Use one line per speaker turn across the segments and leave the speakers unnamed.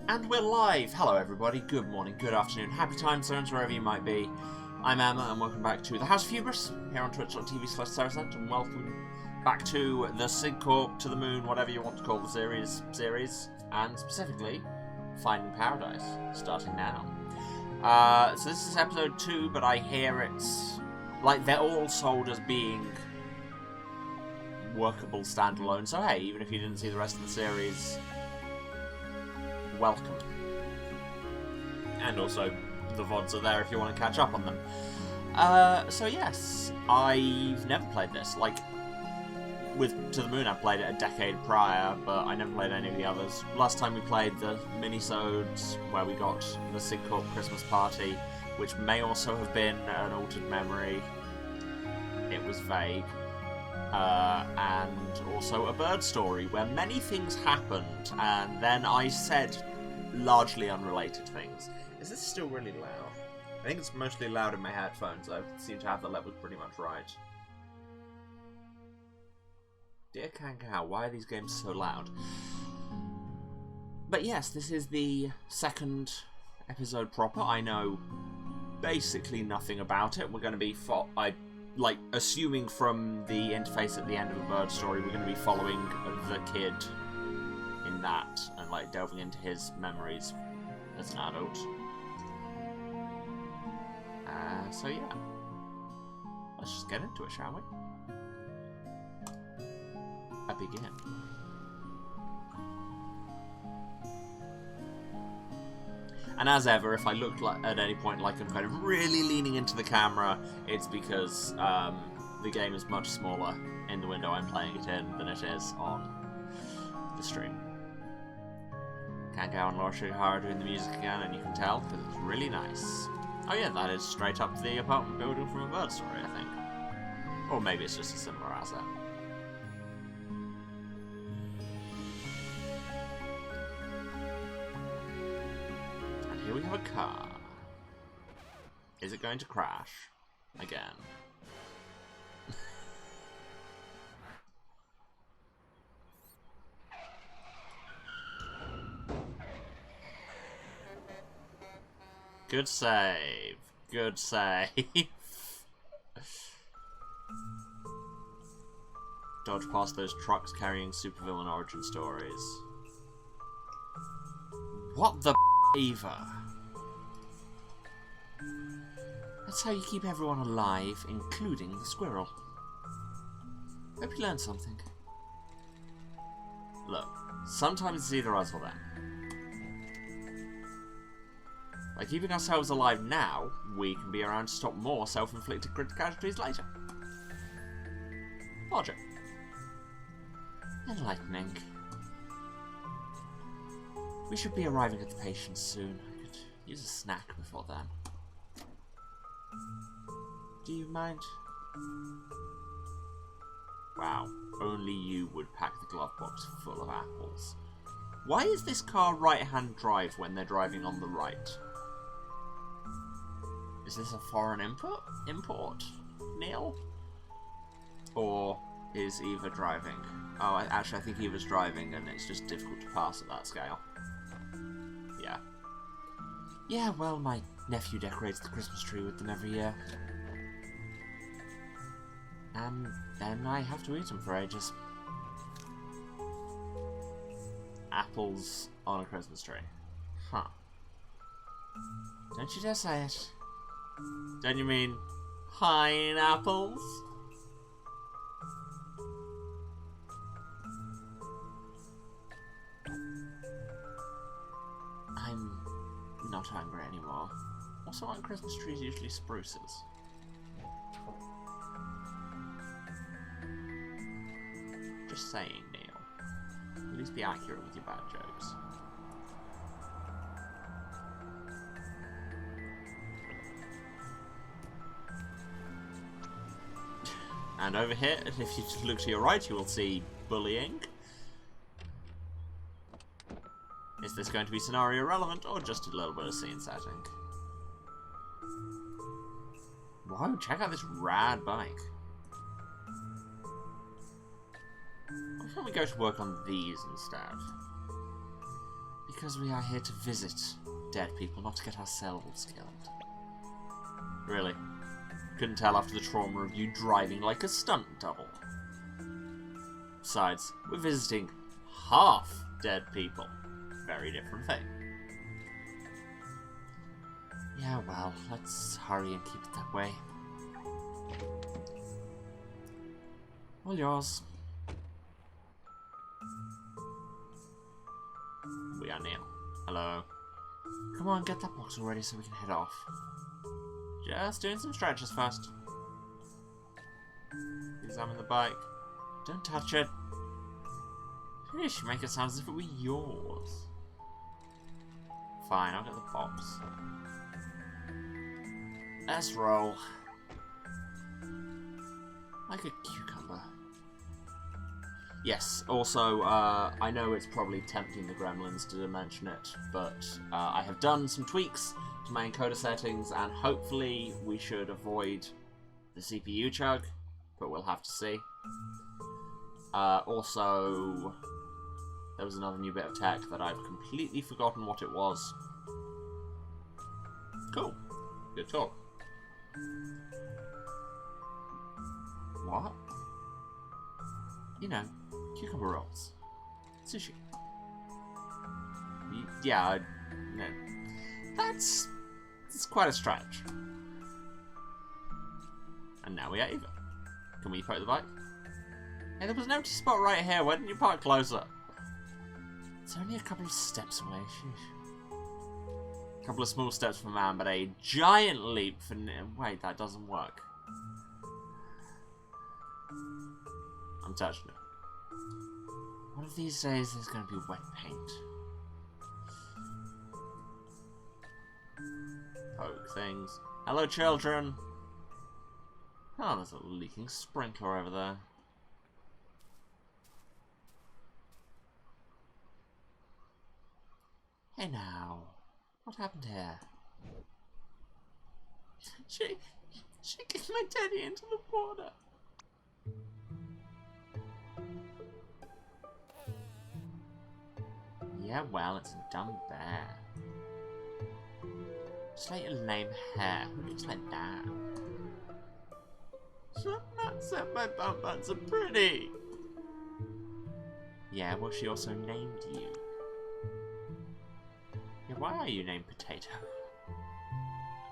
And we're live! Hello everybody, good morning, good afternoon, happy time zones wherever you might be. I'm Emma and welcome back to the House of Hubris here on twitch.tv/Saracent, and welcome back to the Sig Corp to the Moon, whatever you want to call the series, and specifically Finding Paradise, starting now. So this is episode 2, but I hear it's like they're all sold as being workable standalone, so hey, even if you didn't see the rest of the series, welcome. And also, the VODs are there if you want to catch up on them. So yes, I've never played this. Like, with To the Moon I played it a decade prior, but I never played any of the others. Last time we played the minisodes, where we got the Sig Corp Christmas Party, which may also have been an altered memory. It was vague. And also a bird story, where many things happened, and then I said largely unrelated things. Is this still really loud? I think it's mostly loud in my headphones. I seem to have the levels pretty much right. Dear Kangaroo, why are these games so loud? But yes, this is the second episode proper. I know basically nothing about it. We're going to be assuming from the interface at the end of a bird story, we're going to be following the kid in that and like delving into his memories as an adult. So yeah, let's just get into it, shall we? I begin. And as ever, if I look like, at any point like I'm kind of really leaning into the camera, it's because the game is much smaller in the window I'm playing it in than it is on the stream. Kangao and Laura Shigahara are doing the music again, and you can tell because it's really nice. Oh yeah, that is straight up the apartment building from a bird story, I think. Or maybe it's just a similar asset. Here we have a car. Is it going to crash? Again. Good save. Good save. Dodge past those trucks carrying supervillain origin stories. What the Eva? That's how you keep everyone alive, including the squirrel. Hope you learned something. Look, sometimes it's either us or them. By keeping ourselves alive now, we can be around to stop more self-inflicted casualties later. Logic. Enlightening. We should be arriving at the patients soon. I could use a snack before then. Do you mind? Wow, only you would pack the glove box full of apples. Why is this car right-hand drive when they're driving on the right? Is this a foreign import? Neil? Or is Eva driving? Oh, actually I think Eva's driving and it's just difficult to pass at that scale. Yeah. Yeah, well, my nephew decorates the Christmas tree with them every year. And then I have to eat them for ages. Apples on a Christmas tree. Huh. Don't you dare say it. Don't you mean pineapples? I'm not hungry anymore. Also, on Christmas trees usually spruces. Just saying, Neil. At least be accurate with your bad jokes. And over here, if you look to your right, you will see bullying. Is this going to be scenario relevant, or just a little bit of scene setting? Wow, check out this rad bike. Why can't we go to work on these instead? Because we are here to visit dead people, not to get ourselves killed. Really? Couldn't tell after the trauma of you driving like a stunt double. Besides, we're visiting half dead people. Very different thing. Yeah, well, let's hurry and keep it that way. All yours. We are Neil. Hello. Come on, get that box already so we can head off. Just doing some stretches first. Examine the bike. Don't touch it. Fish, make it sound as if it were yours. Fine, I'll get the box. Let's roll. Like a cucumber. Yes, also, I know it's probably tempting the gremlins to mention it, but I have done some tweaks to my encoder settings, and hopefully we should avoid the CPU chug, but we'll have to see. Also, there was another new bit of tech that I've completely forgotten what it was. Cool. Good talk. What? You know, cucumber rolls. Sushi. Yeah, no. That's quite a stretch. And now we are even. Can we park the bike? Hey, there was an empty spot right here. Why didn't you park closer? It's only a couple of steps away. Sheesh. A couple of small steps for man, but a giant leap for... Wait, that doesn't work. I'm touching it. One of these days there's going to be wet paint. Poke things. Hello, children! Oh, there's a leaking sprinkler over there. Hey now, what happened here? She kicked my teddy into the water. Yeah, well, it's a dumb bear. Just like your lame hair. Who looks like that? That said my bum buns are pretty. Yeah, well, she also named you. Yeah, why are you named Potato?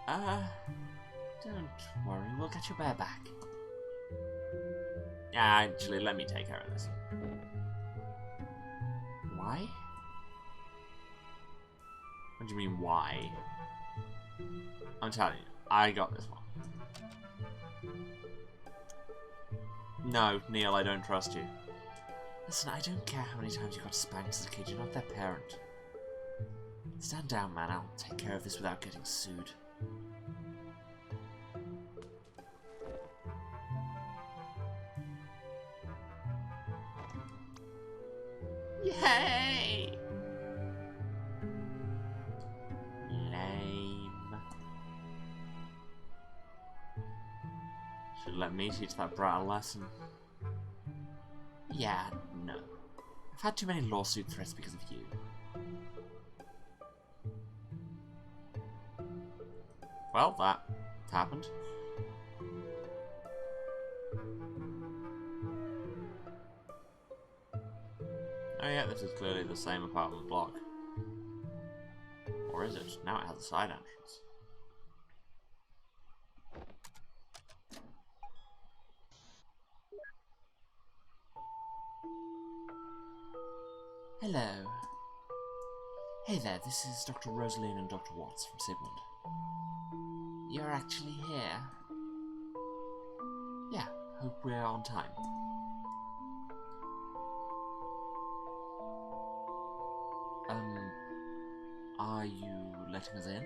Don't worry, we'll get your bear back. Actually, let me take care of this. Why? What do you mean, why? I'm telling you, I got this one. No, Neil, I don't trust you. Listen, I don't care how many times you got spanked as a kid, you're not their parent. Stand down, man, I'll take care of this without getting sued. Yay! Lame. Should let me teach that brat a lesson. Yeah, no. I've had too many lawsuit threats because of you. Well, that happened. Oh yeah, this is clearly the same apartment block. Or is it? Now it has a side entrance. Hello. Hey there, this is Dr. Rosaline and Dr. Watts from Sigmund. You're actually here? Yeah, hope we're on time. Are you letting us in?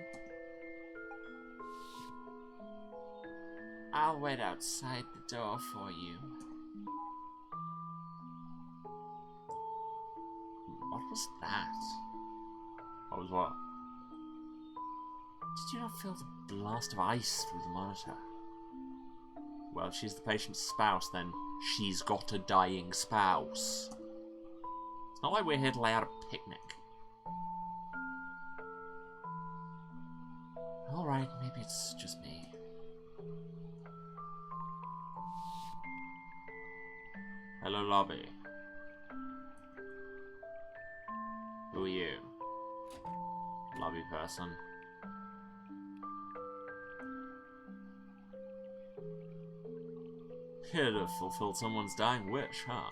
I'll wait outside the door for you. What was that? What was what? Did you not feel the blast of ice through the monitor? Well, if she's the patient's spouse, then she's got a dying spouse. It's not like we're here to lay out a picnic. Alright, maybe it's just me. Hello, lobby. Who are you? Lobby person. Here to fulfill someone's dying wish, huh?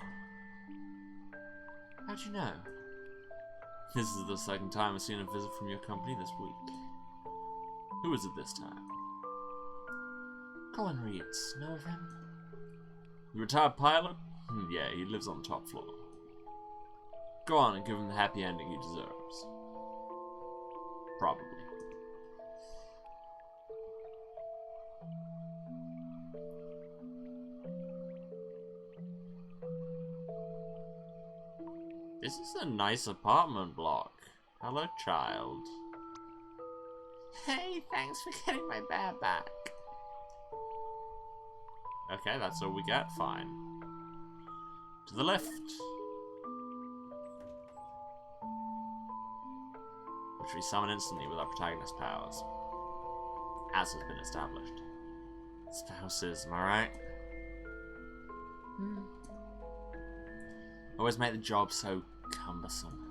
How'd you know? This is the second time I've seen a visit from your company this week. Who is it this time? Colin Reeds. Know of him? The retired pilot? Yeah, he lives on the top floor. Go on and give him the happy ending he deserves. Probably. This is a nice apartment block. Hello, child. Hey, thanks for getting my bear back. Okay, that's all we get. Fine. To the lift. Which we summon instantly with our protagonist powers. As has been established. Spouses, am I right? Always make the job so cumbersome.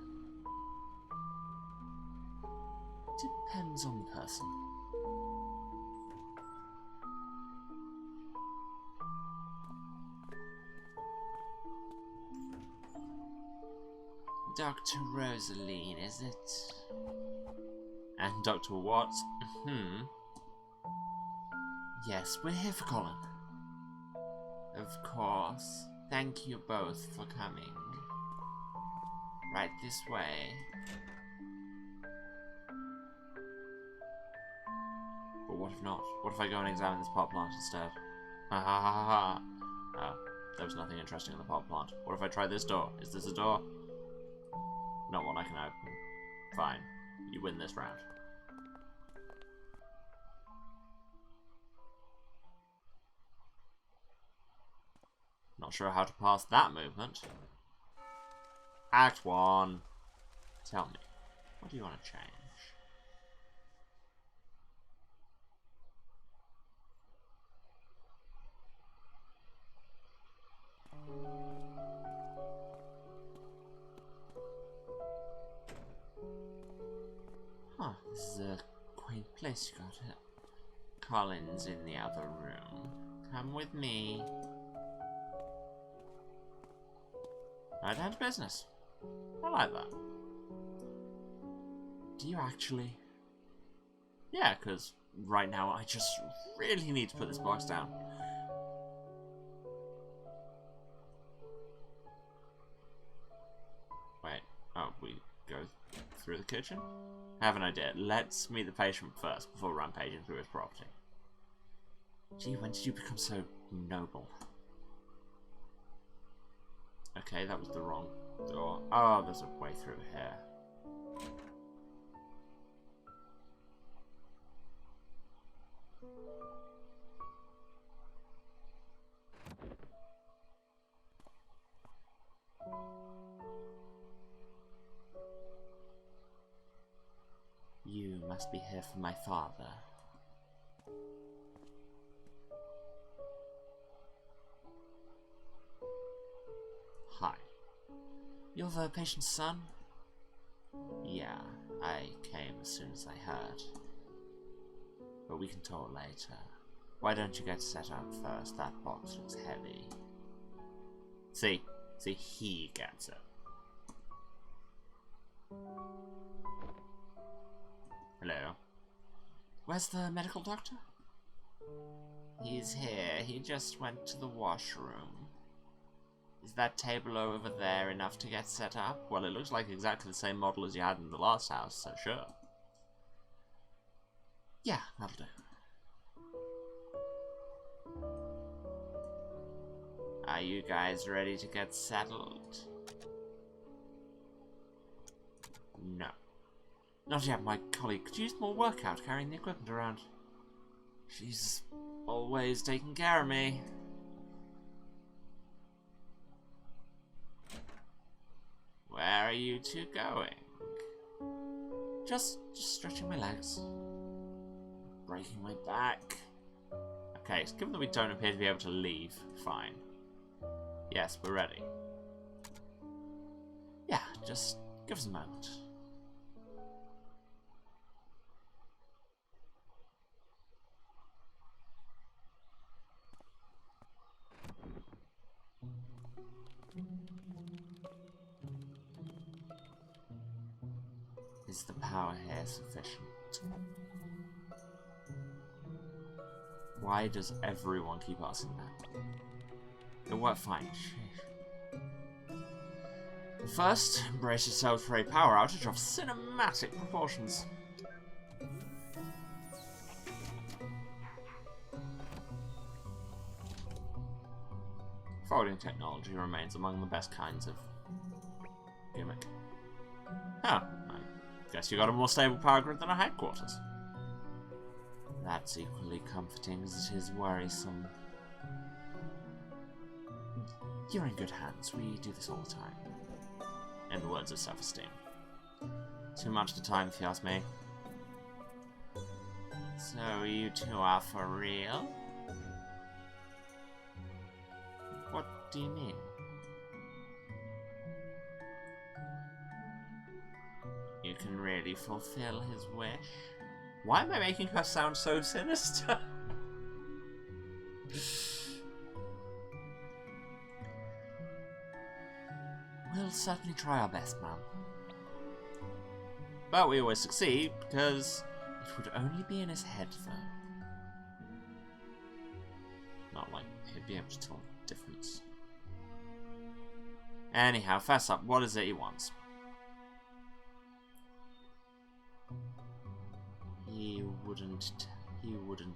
Depends on the person. Dr. Rosaline, is it? And Dr. Watts? Yes, we're here for Colin. Of course. Thank you both for coming. Right this way. But what if not? What if I go and examine this pot plant instead? Ha ha ha ha. Oh, there was nothing interesting in the pot plant. What if I try this door? Is this a door? Not one I can open. Fine. You win this round. Not sure how to pass that movement. Act 1. Tell me, what do you want to change? Huh, this is a quaint place you got it. Colin's in the other room. Come with me. Right down to business. I like that. Do you actually? Yeah, because right now I just really need to put this box down. Wait, oh, we go through the kitchen? I have an idea. Let's meet the patient first before rampaging through his property. Gee, when did you become so noble? Okay, that was the wrong door. Oh, there's a way through here. You must be here for my father. Hi. You're the patient's son? Yeah, I came as soon as I heard. But we can talk later. Why don't you get set up first? That box looks heavy. See, he gets it. Hello. Where's the medical doctor? He's here. He just went to the washroom. Is that table over there enough to get set up? Well, it looks like exactly the same model as you had in the last house, so sure. Yeah, that'll do. Are you guys ready to get settled? No. Not yet, my colleague could use more work out carrying the equipment around. She's always taking care of me. Where are you two going? Just stretching my legs. breaking my back. Okay, so given that we don't appear to be able to leave, fine. Yes, we're ready. Yeah, just give us a moment. Is the power here sufficient? Why does everyone keep asking that? It worked fine. First, brace yourselves for a power outage of cinematic proportions. Folding technology remains among the best kinds of gimmick. Huh, I guess you got a more stable power grid than our headquarters. That's equally comforting as it is worrisome. You're in good hands. We do this all the time. In the words of self-esteem. Too much of the time, if you ask me. So you two are for real? What do you mean? You can really fulfill his wish? Why am I making her sound so sinister? We'll certainly try our best, ma'am. But we always succeed, because it would only be in his head, though. Not like he'd be able to tell the difference. Anyhow, fess up, what is it he wants? He wouldn't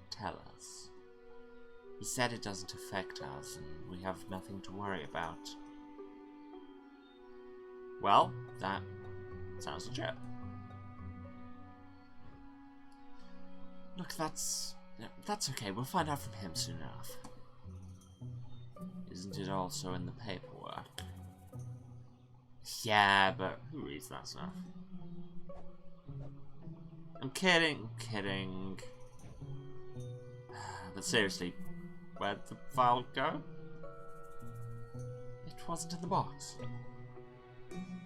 tell us. He said it doesn't affect us, and we have nothing to worry about. Well, that sounds legit. Look, that's okay. We'll find out from him soon enough. Isn't it also in the paperwork? Yeah, but who reads that stuff? I'm kidding. But seriously, where'd the file go? It wasn't in the box.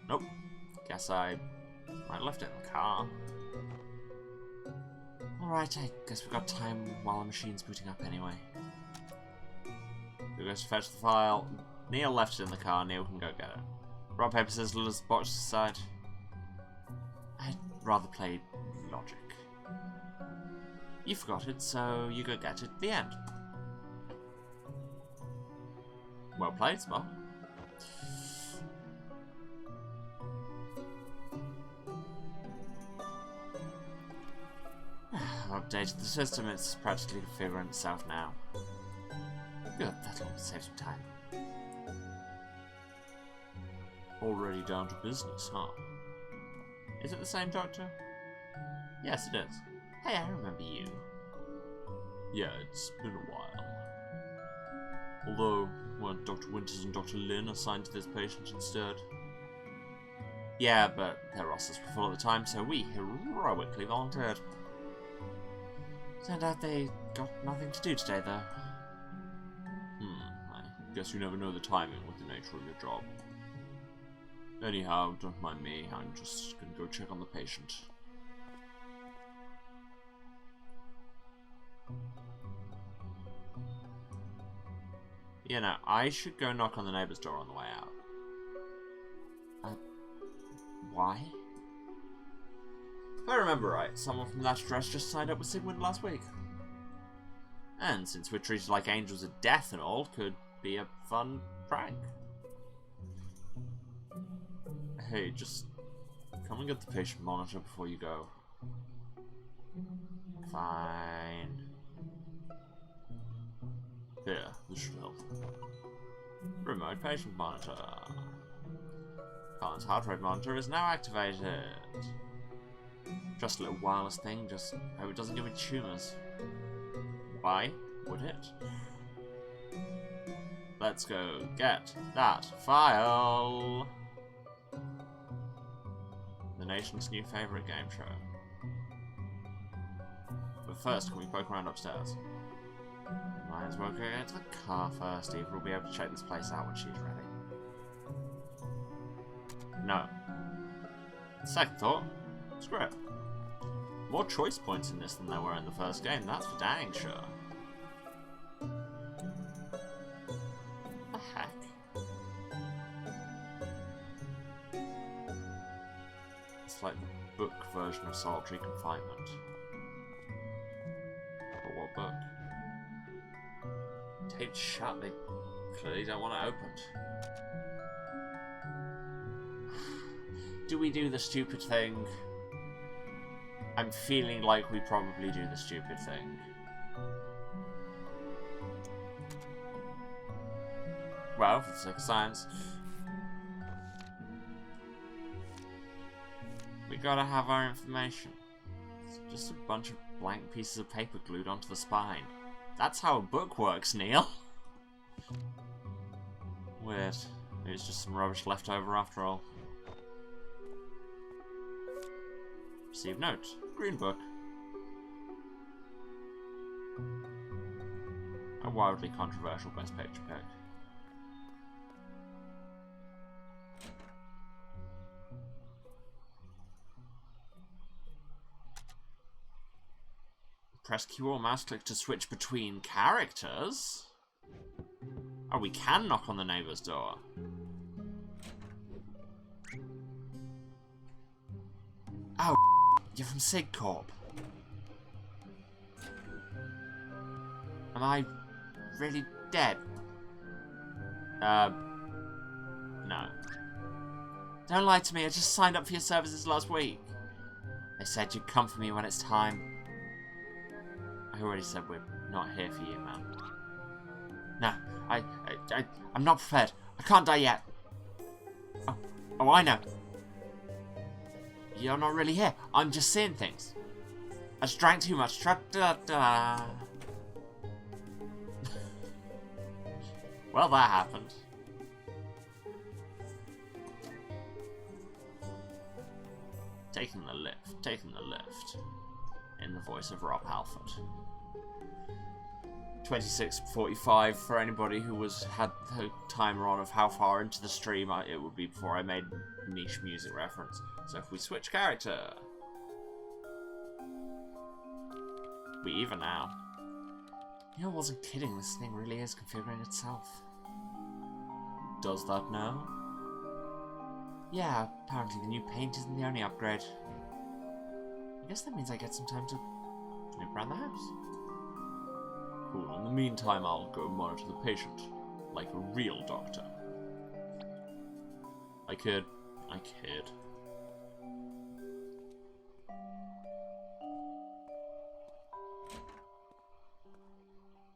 Nope. Guess I might have left it in the car. Alright, I guess we've got time while the machine's booting up anyway. Who goes to fetch the file? Neil left it in the car. Neil can go get it. Rock, paper, scissors, box aside. I'd rather play logic. You forgot it, so you go get it. The end. Well played, Spock. I've updated the system, it's practically configuring itself now. Good, that'll save some time. Already down to business, huh? Is it the same doctor? Yes, it is. Hey, I remember you. Yeah, it's been a while. Although, weren't Dr. Winters and Dr. Lin assigned to this patient instead? Yeah, but their rosters were full at the time, so we heroically volunteered. Turned out they got nothing to do today, though. I guess you never know the timing with the nature of your job. Anyhow, don't mind me, I'm just gonna go check on the patient. You know, I should go knock on the neighbor's door on the way out. Why? If I remember right, someone from that address just signed up with Sigmund last week. And since we're treated like angels of death and all, could be a fun prank. Hey, just come and get the patient monitor before you go. Fine. Here, this should help. Remote patient monitor. Colin's heart rate monitor is now activated. Just a little wireless thing, just hope it doesn't give me tumours. Why would it? Let's go get that file. The nation's new favourite game show. But first, can we poke around upstairs? Might as well go get to the car first. Eva will be able to check this place out when she's ready. No. Second thought, screw it. More choice points in this than there were in the first game, that's for dang sure. The heck? It's like the book version of solitary confinement. But what book? Taped shut, they clearly don't want it opened. Do we do the stupid thing? I'm feeling like we probably do the stupid thing. Well, for the sake of science, we gotta have our information. It's just a bunch of blank pieces of paper glued onto the spine. That's how a book works, Neil. Weird. Maybe it's just some rubbish left over after all. Receive note. Green book. A wildly controversial best picture pick. Press Q or mouse click to switch between characters? Oh, we can knock on the neighbour's door. Oh, you're from SigCorp. Am I really dead? No. Don't lie to me, I just signed up for your services last week. They said you'd come for me when it's time. I already said we're not here for you, man. No, I'm not prepared. I can't die yet. Oh, I know. You're not really here. I'm just seeing things. I just drank too much. Tra-da-da. Well, that happened. Taking the lift. Taking the lift. In the voice of Rob Halford. 26:45 for anybody who had the timer on of how far into the stream it would be before I made niche music reference. So if we switch character, we even now. I wasn't kidding, this thing really is configuring itself. Does that now? Yeah, apparently the new paint isn't the only upgrade. I guess that means I get some time to snoop around the house. Cool, in the meantime I'll go monitor the patient, like a real doctor. I kid.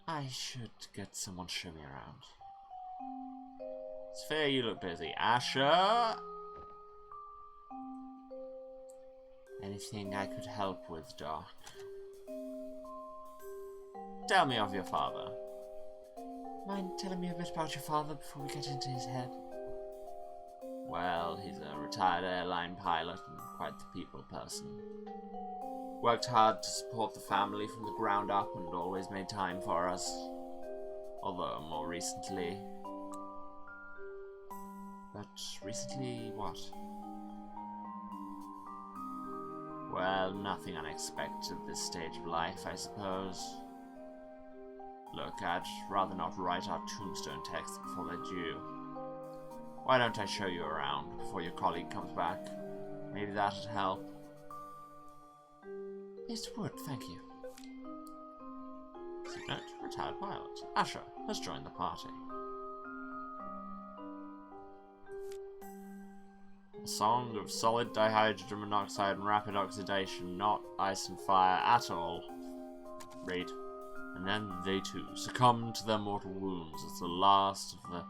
I should get someone to show me around. It's fair you look busy. Asher? Anything I could help with, Doc? Tell me of your father. Mind telling me a bit about your father before we get into his head? Well, he's a retired airline pilot and quite the people person. Worked hard to support the family from the ground up and always made time for us. Although, more recently... But recently, what? Well, nothing unexpected at this stage of life, I suppose. Look, I'd rather not write our tombstone texts before they're due. Why don't I show you around before your colleague comes back? Maybe that'd help. Yes, it would, thank you. Note, retired pilot. Asher has joined the party. A song of solid dihydrogen monoxide and rapid oxidation, not ice and fire at all. Read. And then they too succumbed to their mortal wounds as the last of the...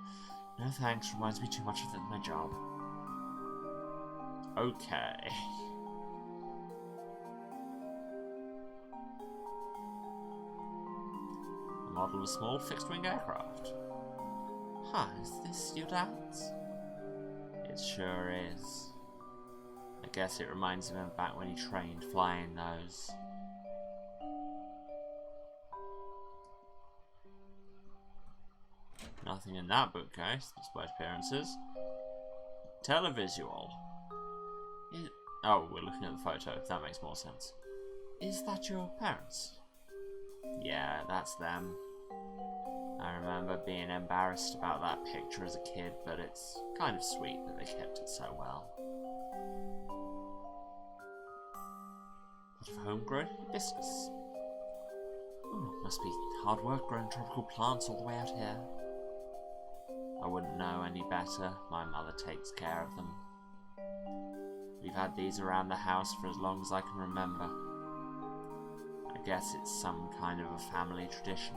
No thanks, reminds me too much of my job. Okay. A model of a small fixed-wing aircraft. Huh, is this your dad's? It sure is. I guess it reminds him of back when he trained flying those. Nothing in that bookcase, despite appearances. Televisual. Oh, we're looking at the photo. That makes more sense. Is that your parents? Yeah, that's them. I remember being embarrassed about that picture as a kid, but it's kind of sweet that they kept it so well. Lot of homegrown hibiscus. Ooh, must be hard work growing tropical plants all the way out here. I wouldn't know any better. My mother takes care of them. We've had these around the house for as long as I can remember. I guess it's some kind of a family tradition.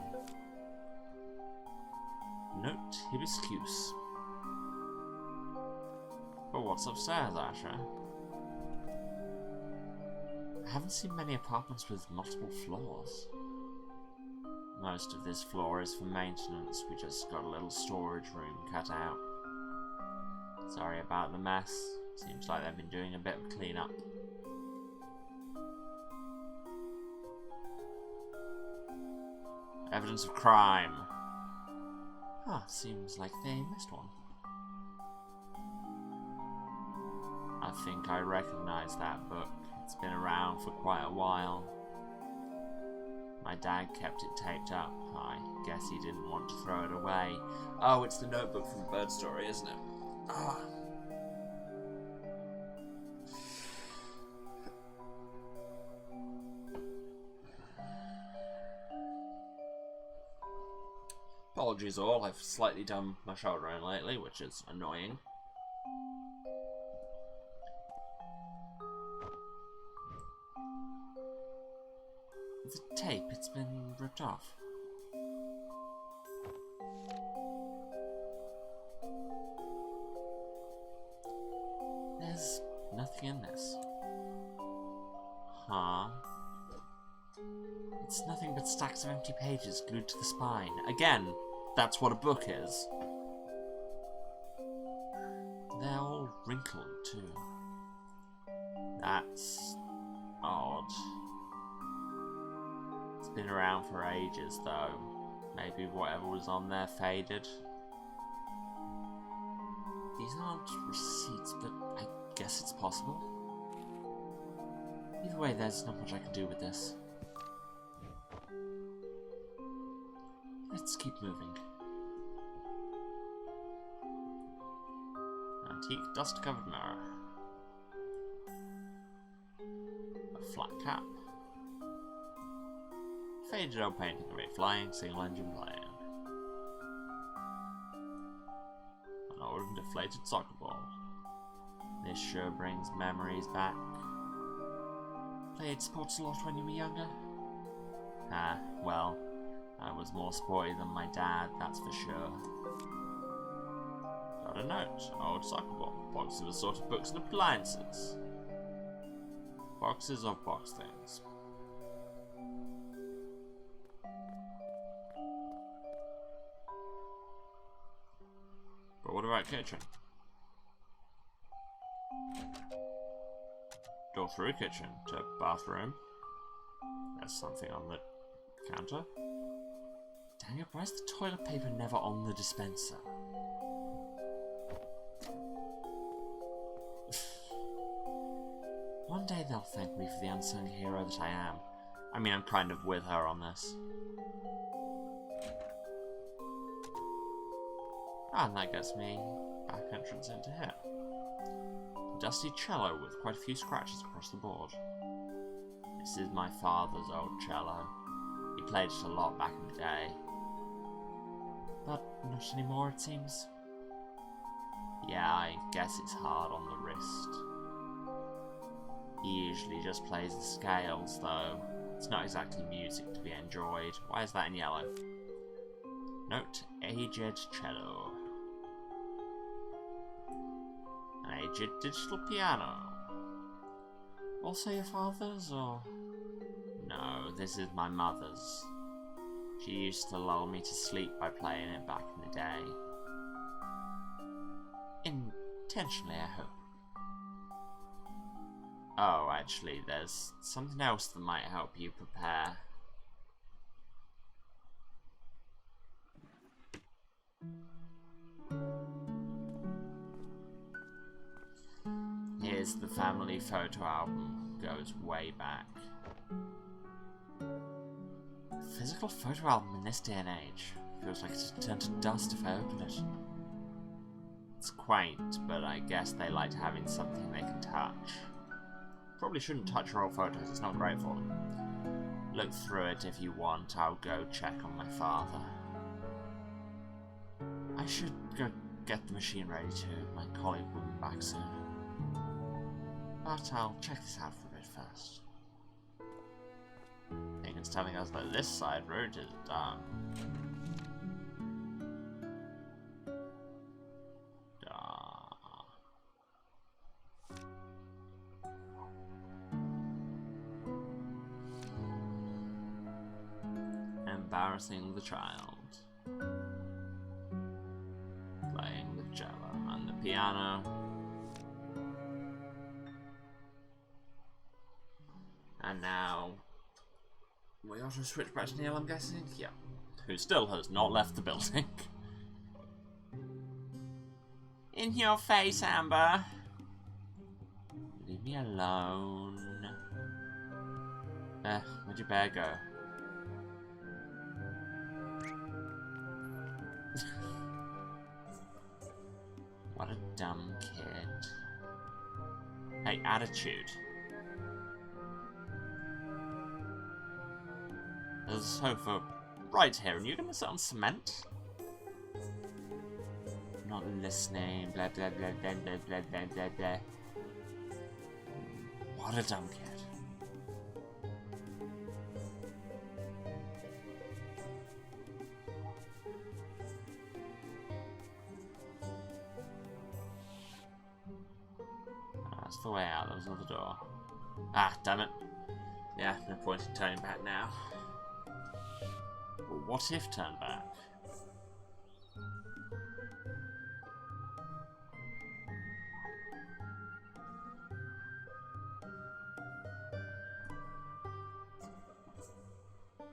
Note hibiscus. But what's upstairs, Asher? I haven't seen many apartments with multiple floors. Most of this floor is for maintenance. We just got a little storage room cut out. Sorry about the mess. Seems like they've been doing a bit of cleanup. Evidence of crime. Ah, seems like they missed one. I think I recognize that book. It's been around for quite a while. My dad kept it taped up. I guess he didn't want to throw it away. Oh, it's the notebook from Bird Story, isn't it? Ah. Apologies all, I've slightly done my shoulder in lately, which is annoying. The tape, it's been ripped off. There's nothing in this. Huh? It's nothing but stacks of empty pages glued to the spine. Again, that's what a book is. They're all wrinkled, too. That's odd. It's been around for ages, though. Maybe whatever was on there faded. These aren't receipts, but I guess it's possible. Either way, there's not much I can do with this. Let's keep moving. Antique dust-covered mirror. A flat cap. Faded old painting of a flying single-engine plane. An old and deflated soccer ball. This sure brings memories back. Played sports a lot when you were younger? Ah, well, I was more sporty than my dad, that's for sure. Got a note. Old soccer ball. Boxes of assorted books and appliances. Boxes of box things. But what about kitchen? Door through kitchen to bathroom. There's something on the counter. Dang it, why is the toilet paper never on the dispenser? One day they'll thank me for the unsung hero that I am. I mean, I'm kind of with her on this. And that gets me back entrance into here. A dusty cello with quite a few scratches across the board. This is my father's old cello. He played it a lot back in the day. But not anymore, it seems. Yeah, I guess it's hard on the wrist. He usually just plays the scales, though. It's not exactly music to be enjoyed. Why is that in yellow? Note, aged cello. An aged digital piano. Also your father's, or...? No, this is my mother's. She used to lull me to sleep by playing it back in the day. Intentionally, I hope. Oh, actually, there's something else that might help you prepare. is the family photo album. Goes way back. Physical photo album in this day and age. Feels like it's turned to dust if I open it. It's quaint, but I guess they liked having something they can touch. Probably shouldn't touch your old photos, it's not great for them. Look through it if you want, I'll go check on my father. I should go get the machine ready too, my colleague will be back soon. But I'll check this out for a bit first. I think it's telling us that this side route is done. Embarrassing the child. Playing the cello and the piano. And now we ought to switch back to Neil, I'm guessing? Yeah. Who still has not left the building. In your face, Amber. Leave me alone. Where'd your bear go? What a dumb kid. Hey, attitude. There's a sofa right here, and you're gonna sit on cement? Not listening, blah blah blah blah blah blah blah blah blah. What a dumb kid. That's the way out, there was another door. Ah, damn it. Yeah, no point in turning back now. Well, what if turn back?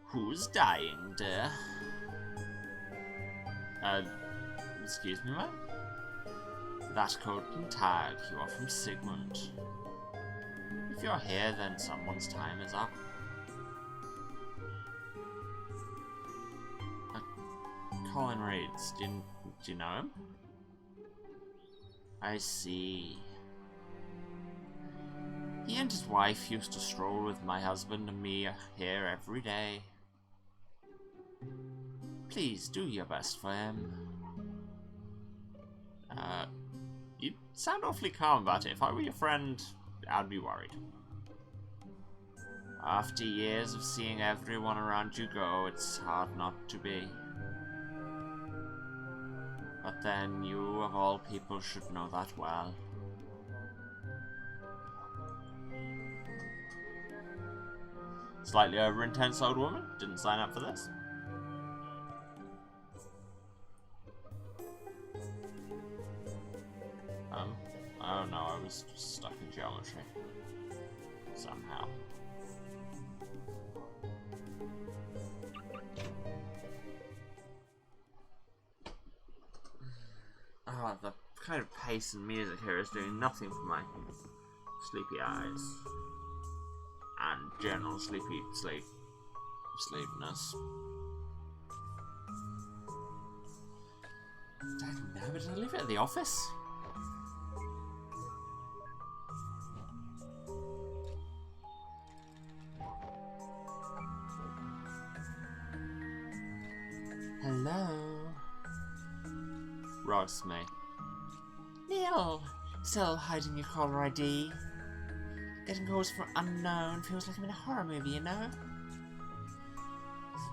Who's dying, dear? Excuse me, ma'am? That coat and tag, you are from Sigmund. If you're here, then someone's time is up. Colin Reeds, do you know him? I see. He and his wife used to stroll with my husband and me here every day. Please do your best for him. You sound awfully calm about it. If I were your friend, I'd be worried. After years of seeing everyone around you go, it's hard not to be. But then you, of all people, should know that well. Slightly over-intense old woman. Didn't sign up for this. Oh no, I was just stuck in geometry. Somehow. Ah, the kind of pace and music here is doing nothing for my sleepy eyes. And general sleepiness. Did I leave it at the office? Hello? Rogsme. Neil! Still hiding your caller ID? Getting calls from unknown feels like I'm in a horror movie, you know?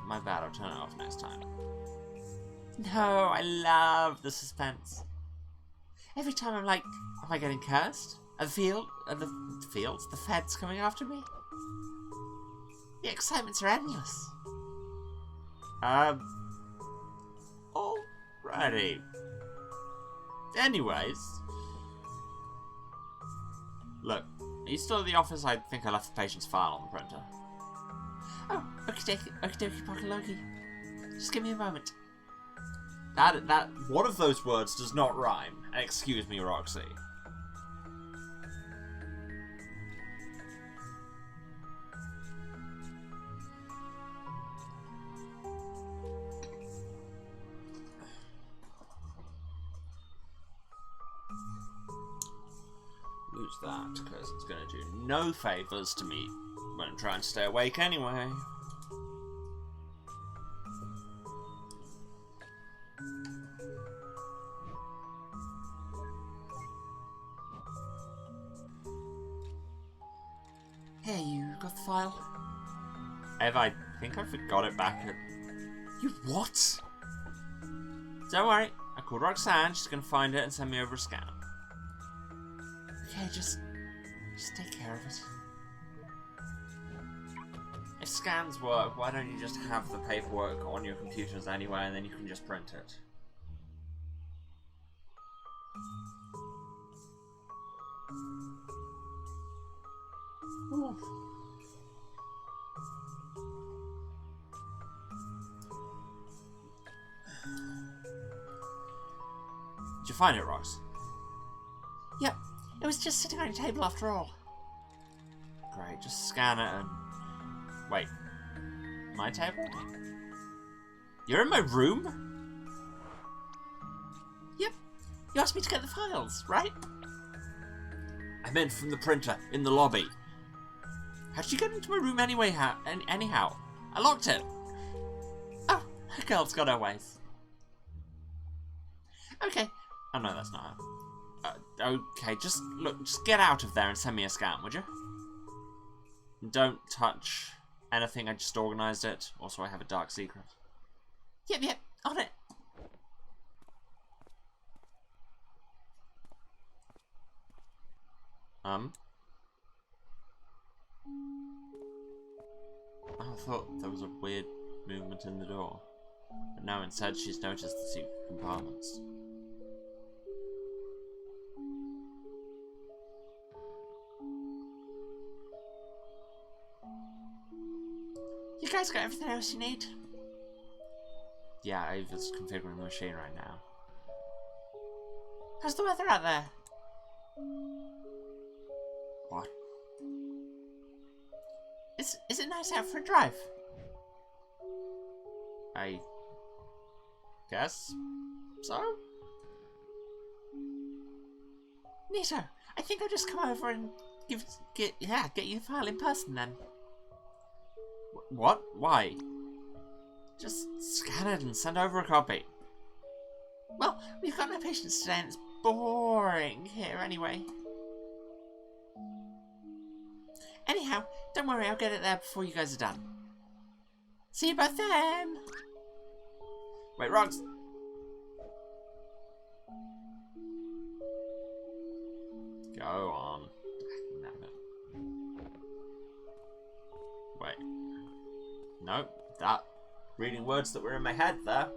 My bad, I'll turn it off next time. No, I love the suspense. Every time I'm like, am I getting cursed? Are the feds coming after me? The excitements are endless. Alrighty. Anyways. Look, are you still at the office? I think I left the patient's file on the printer. Oh, okie dokie, Pokoloki. Just give me a moment. That one of those words does not rhyme. Excuse me, Roxy. use that, because it's going to do no favours to me when I'm trying to stay awake anyway. Hey, you got the file? Ev, I think I forgot it back at... You what? Don't worry, I called Roxanne, she's gonna find it and send me over a scan. Okay, just take care of it. If scans work, why don't you just have the paperwork on your computers anyway and then you can just print it? Ooh. Did you find it, Rox? Yep, it was just sitting on your table after all. Great, just scan it and... Wait, my table? You're in my room? Yep, you asked me to get the files, right? I meant from the printer, in the lobby. How did you get into my room anyway? Anyhow, I locked it. Oh, a girl's got her ways. Okay. Oh no, that's not her. Okay, just get out of there and send me a scan, would you? Don't touch anything, I just organised it. Also, I have a dark secret. Yep, on it. I thought there was a weird movement in the door. But now instead she's noticed the secret compartments. You guys got everything else you need? Yeah, Ava's configuring the machine right now. How's the weather out there? What? Is it nice out for a drive? I guess so. Neato, I think I'll just come over and get you the file in person then. What? Why? Just scan it and send over a copy. Well, we've got no patients today and it's boring here anyway. Anyhow, don't worry, I'll get it there before you guys are done. See you both then! Wait, Rox! Go on. Wait. Nope, that reading words that were in my head there.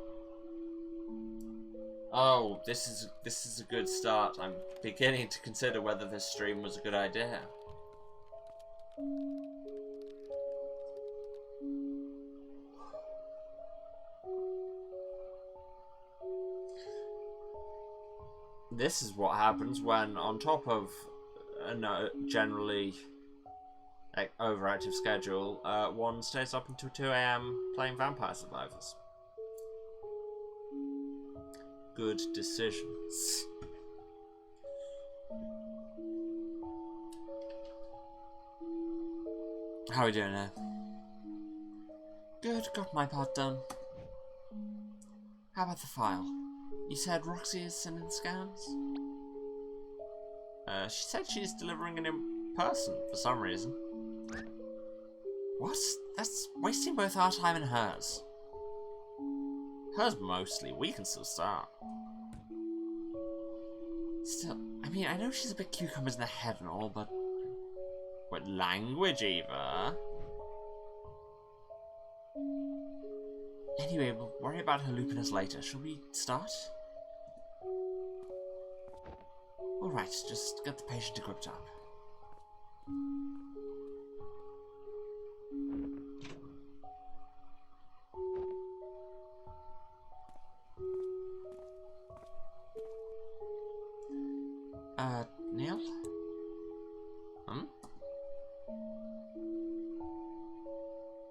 Oh, this is a good start. I'm beginning to consider whether this stream was a good idea. This is what happens when, on top of a generally overactive schedule, one stays up until 2 AM playing Vampire Survivors. Good decisions. How are we doing here? Good, got my part done. How about the file? You said Roxy is sending scans? She said she's delivering it in person for some reason. What? That's wasting both our time and hers. Hers mostly, we can still start. Still, I mean, I know she's a bit cucumbers in the head and all, but... What language, Eva? Anyway, we'll worry about her looping us later. Shall we start? Alright, just get the patient equipped up. Neil?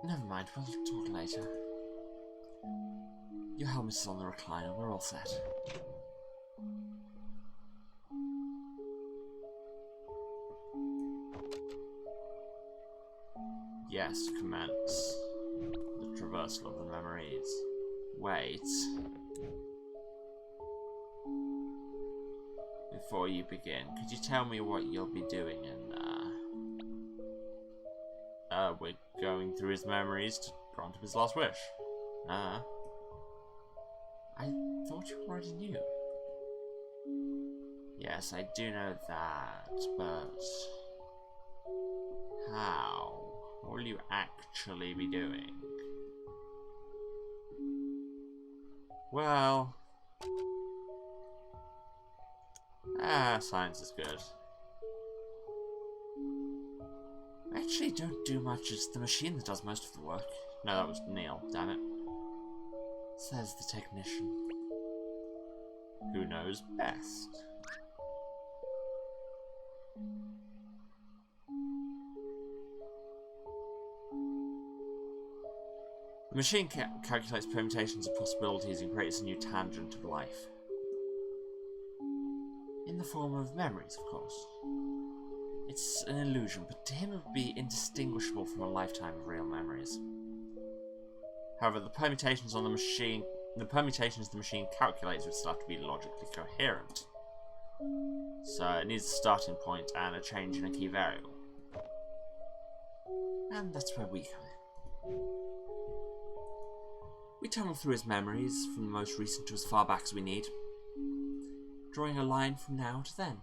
Never mind, we'll talk later. Your helmet is on the recliner, we're all set. Yes, commence the traversal of the memories. Wait. Before you begin, could you tell me what you'll be doing in there? We're going through his memories to grant him his last wish. I thought you already knew. Yes, I do know that, but how? What will you actually be doing? Well, science is good. I actually don't do much, it's the machine that does most of the work. No, that was Neil, damn it. Says the technician. Who knows best? The machine calculates permutations of possibilities and creates a new tangent of life. In the form of memories, of course. It's an illusion, but to him it would be indistinguishable from a lifetime of real memories. However, the permutations the machine calculates would still have to be logically coherent. So it needs a starting point and a change in a key variable. And that's where we come in. We tunnel through his memories, from the most recent to as far back as we need, drawing a line from now to then.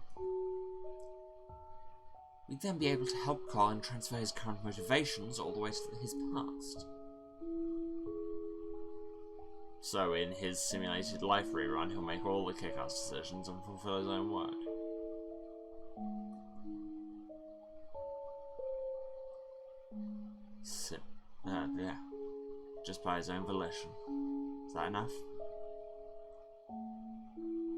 We'd then be able to help Colin transfer his current motivations all the way to his past. So in his simulated life rerun, he'll make all the kick-ass decisions and fulfill his own work. Yeah. Just by his own volition. Is that enough?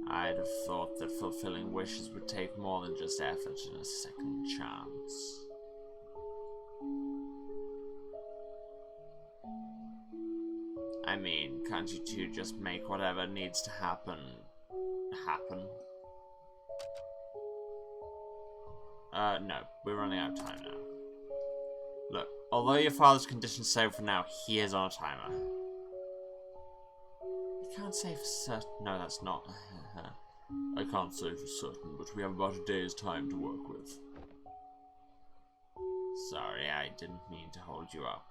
I'd have thought that fulfilling wishes would take more than just effort and a second chance. I mean, can't you two just make whatever needs to happen, happen? No, we're running out of time now. Look, although your father's condition's safe for now, he is on a timer. I can't say for certain. No, that's not. I can't say for certain, but we have about a day's time to work with. Sorry, I didn't mean to hold you up.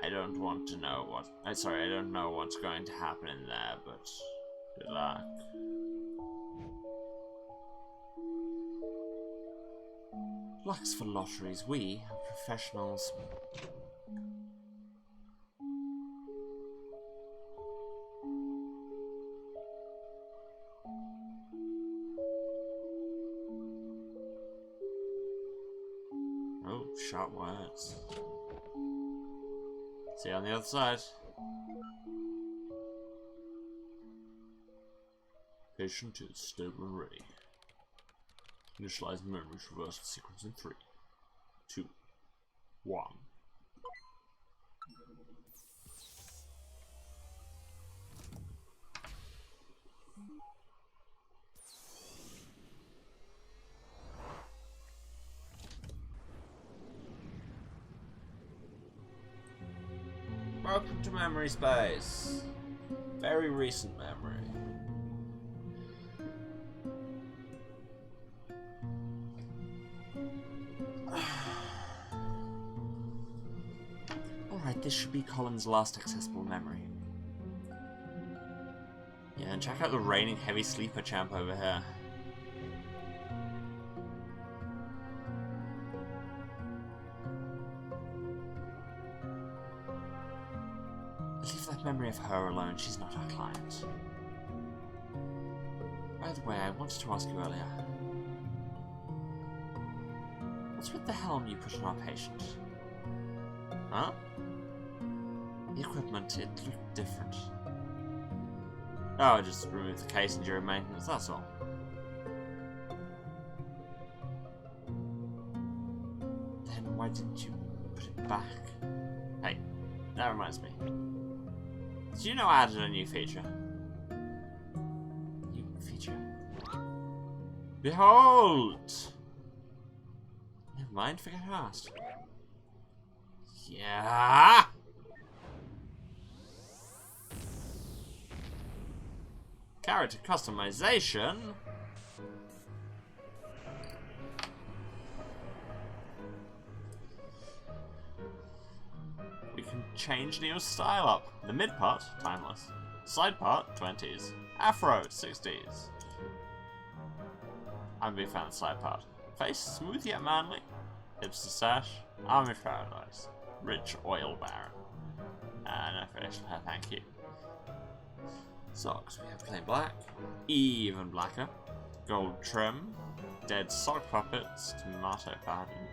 I don't want to know what. I don't know what's going to happen in there, but good luck. Luck's for lotteries. We are professionals. Oh, sharp words. See you on the other side. Patient is stable and ready. Initialize memory reversal sequence in 3, 2, 1. Welcome to memory space. Very recent memory. Alright, this should be Colin's last accessible memory. Yeah, and check out the reigning heavy sleeper champ over here. Leave that memory of her alone, she's not our client. By the way, I wanted to ask you earlier. What's with the helm you put on our patient? Huh? The equipment, it looked different. Oh, I just removed the case during maintenance, that's all. Then why didn't you put it back? Hey, that reminds me. Did you know I added a new feature? New feature? Behold! No mind, forget who asked. Yeah! Character customization? We can change Neo's style up. The mid part, timeless. Side part, 20s. Afro, 60s. I'm a big fan of the side part. Face, smooth yet manly. Hipster stash, army paradise. Rich oil baron. No facial hair, thank you. Socks, we have plain black. Even blacker. Gold trim. Dead sock puppets. Tomato pattern.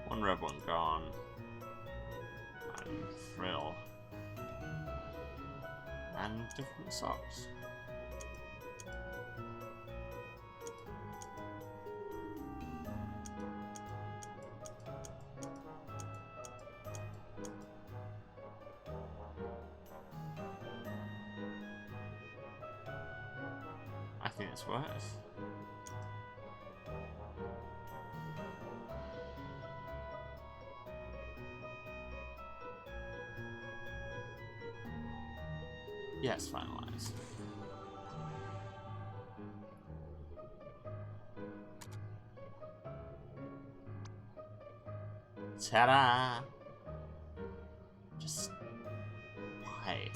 One red, one gone. And frill. And different socks. I think this works. Yes, finalized. Ta-da! Just why?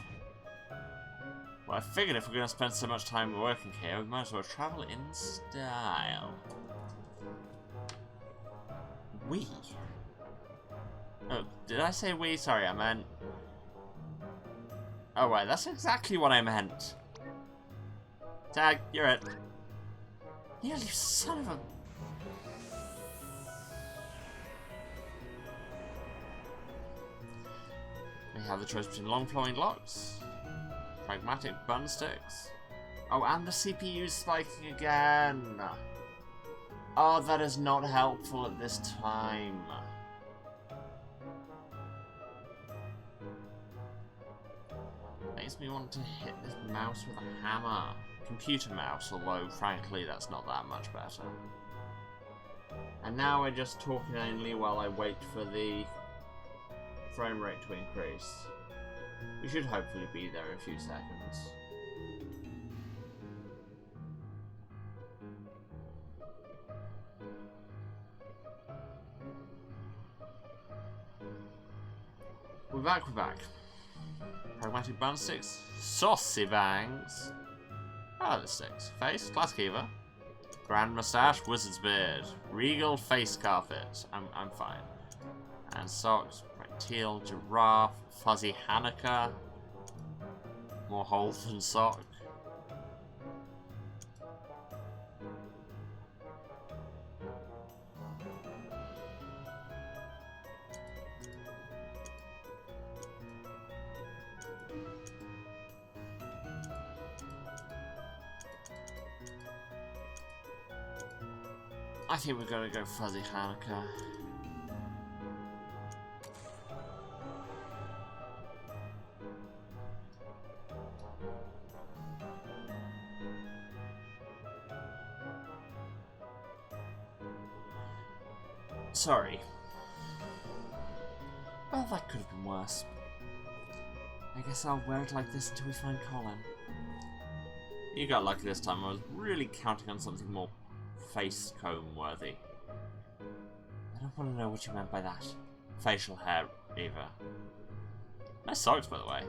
Well, I figured if we're going to spend so much time working here, we might as well travel in style. We? Oh, did I say we? Sorry, I meant... Oh, right, that's exactly what I meant. Tag, you're it. Yeah, you son of a... We have the choice between long flowing locks, pragmatic bun sticks. Oh, and the CPU's spiking again. Oh, that is not helpful at this time. Makes me want to hit this mouse with a hammer. Computer mouse, although frankly that's not that much better. And now I just talk inanely while I wait for the frame rate to increase. We should hopefully be there in a few seconds. We're back. Pragmatic bun sticks, saucy bangs. Oh, the sticks. Face, classic Eva. Grand moustache, wizard's beard. Regal face carpet. I'm fine. And socks, teal, giraffe, fuzzy Hanukkah. More holes than sock. I think we're gonna go fuzzy Hanukkah. Sorry. Well, that could have been worse. I guess I'll wear it like this until we find Colin. You got lucky this time. I was really counting on something more face comb worthy. I don't want to know what you meant by that. Facial hair, Eva. Nice socks, by the way.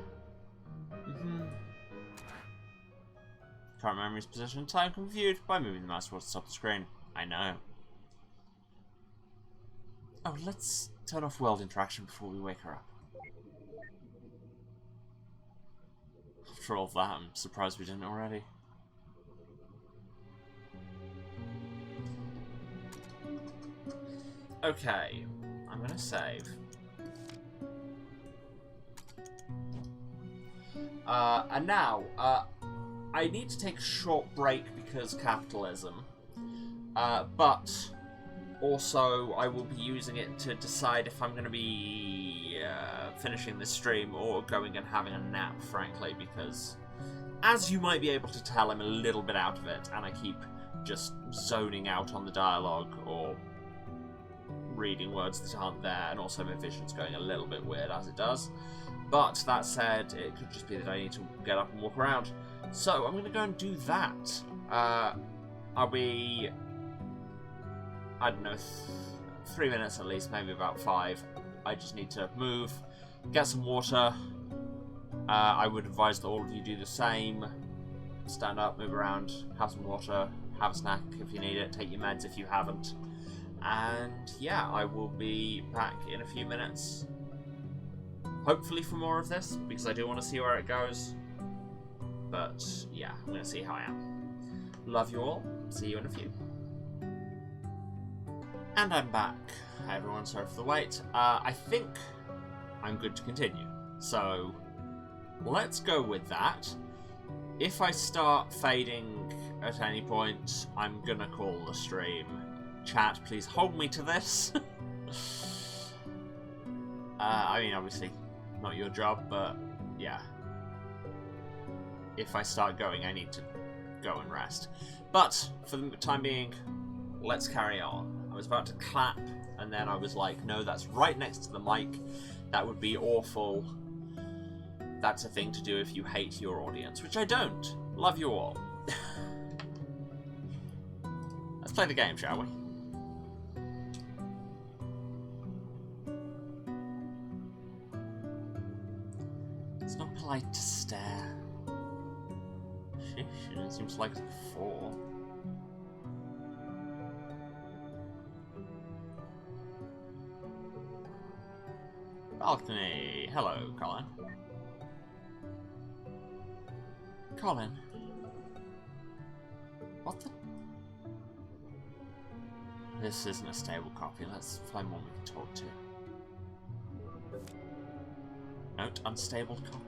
Current memory's position and time can be viewed by moving the mouse towards the top of the screen. I know. Oh, let's turn off world interaction before we wake her up. After all that, I'm surprised we didn't already. Okay, I'm gonna save. And now, I need to take a short break because capitalism. But also, I will be using it to decide if I'm going to be finishing this stream or going and having a nap, frankly, because as you might be able to tell, I'm a little bit out of it, and I keep just zoning out on the dialogue or reading words that aren't there, and also my vision's going a little bit weird as it does. But that said, it could just be that I need to get up and walk around. So I'm going to go and do that. I'll be, I don't know, 3 minutes at least, maybe about 5. I just need to move, get some water. I would advise that all of you do the same. Stand up, move around, have some water, have a snack if you need it, take your meds if you haven't. And yeah, I will be back in a few minutes. Hopefully for more of this, because I do want to see where it goes. But yeah, I'm going to see how I am. Love you all. See you in a few. And I'm back. Hi everyone, sorry for the wait. I think I'm good to continue. So let's go with that. If I start fading at any point, I'm gonna call the stream. Chat, please hold me to this. I mean, obviously, not your job, but yeah. If I start going, I need to go and rest. But, for the time being, let's carry on. I was about to clap, and then I was like, no, that's right next to the mic. That would be awful. That's a thing to do if you hate your audience, which I don't. Love you all. Let's play the game, shall we? It's not polite to stare. Sheesh, it seems like it's before. Balcony. Hello, Colin. Colin. What the? This isn't a stable copy. Let's find one we can talk to. Note, unstable copy.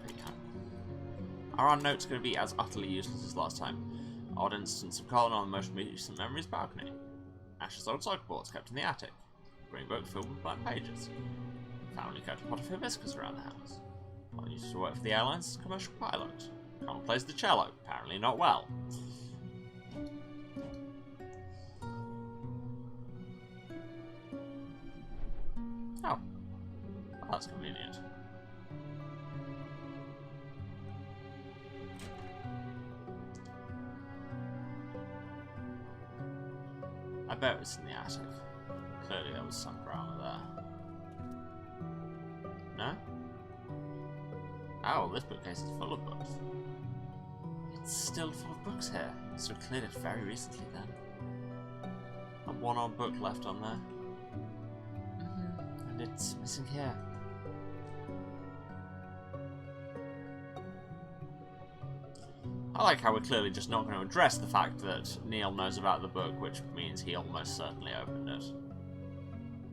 Are our notes going to be as utterly useless as last time? Odd instance of Colin on the most recent memories balcony. Ash's old cycle boards kept in the attic. Green book filled with blank pages. Family kept a pot of hibiscus around the house. Colin used to work for the airlines as a commercial pilot. Colin plays the cello, apparently not well. Oh. Well, that's convenient. I bet it's in the attic. Clearly there was some drama there. No? Oh, this bookcase is full of books. It's still full of books here. Must have cleared it very recently then. Not one odd book left on there. And it's missing here. I like how we're clearly just not going to address the fact that Neil knows about the book, which means he almost certainly opened it.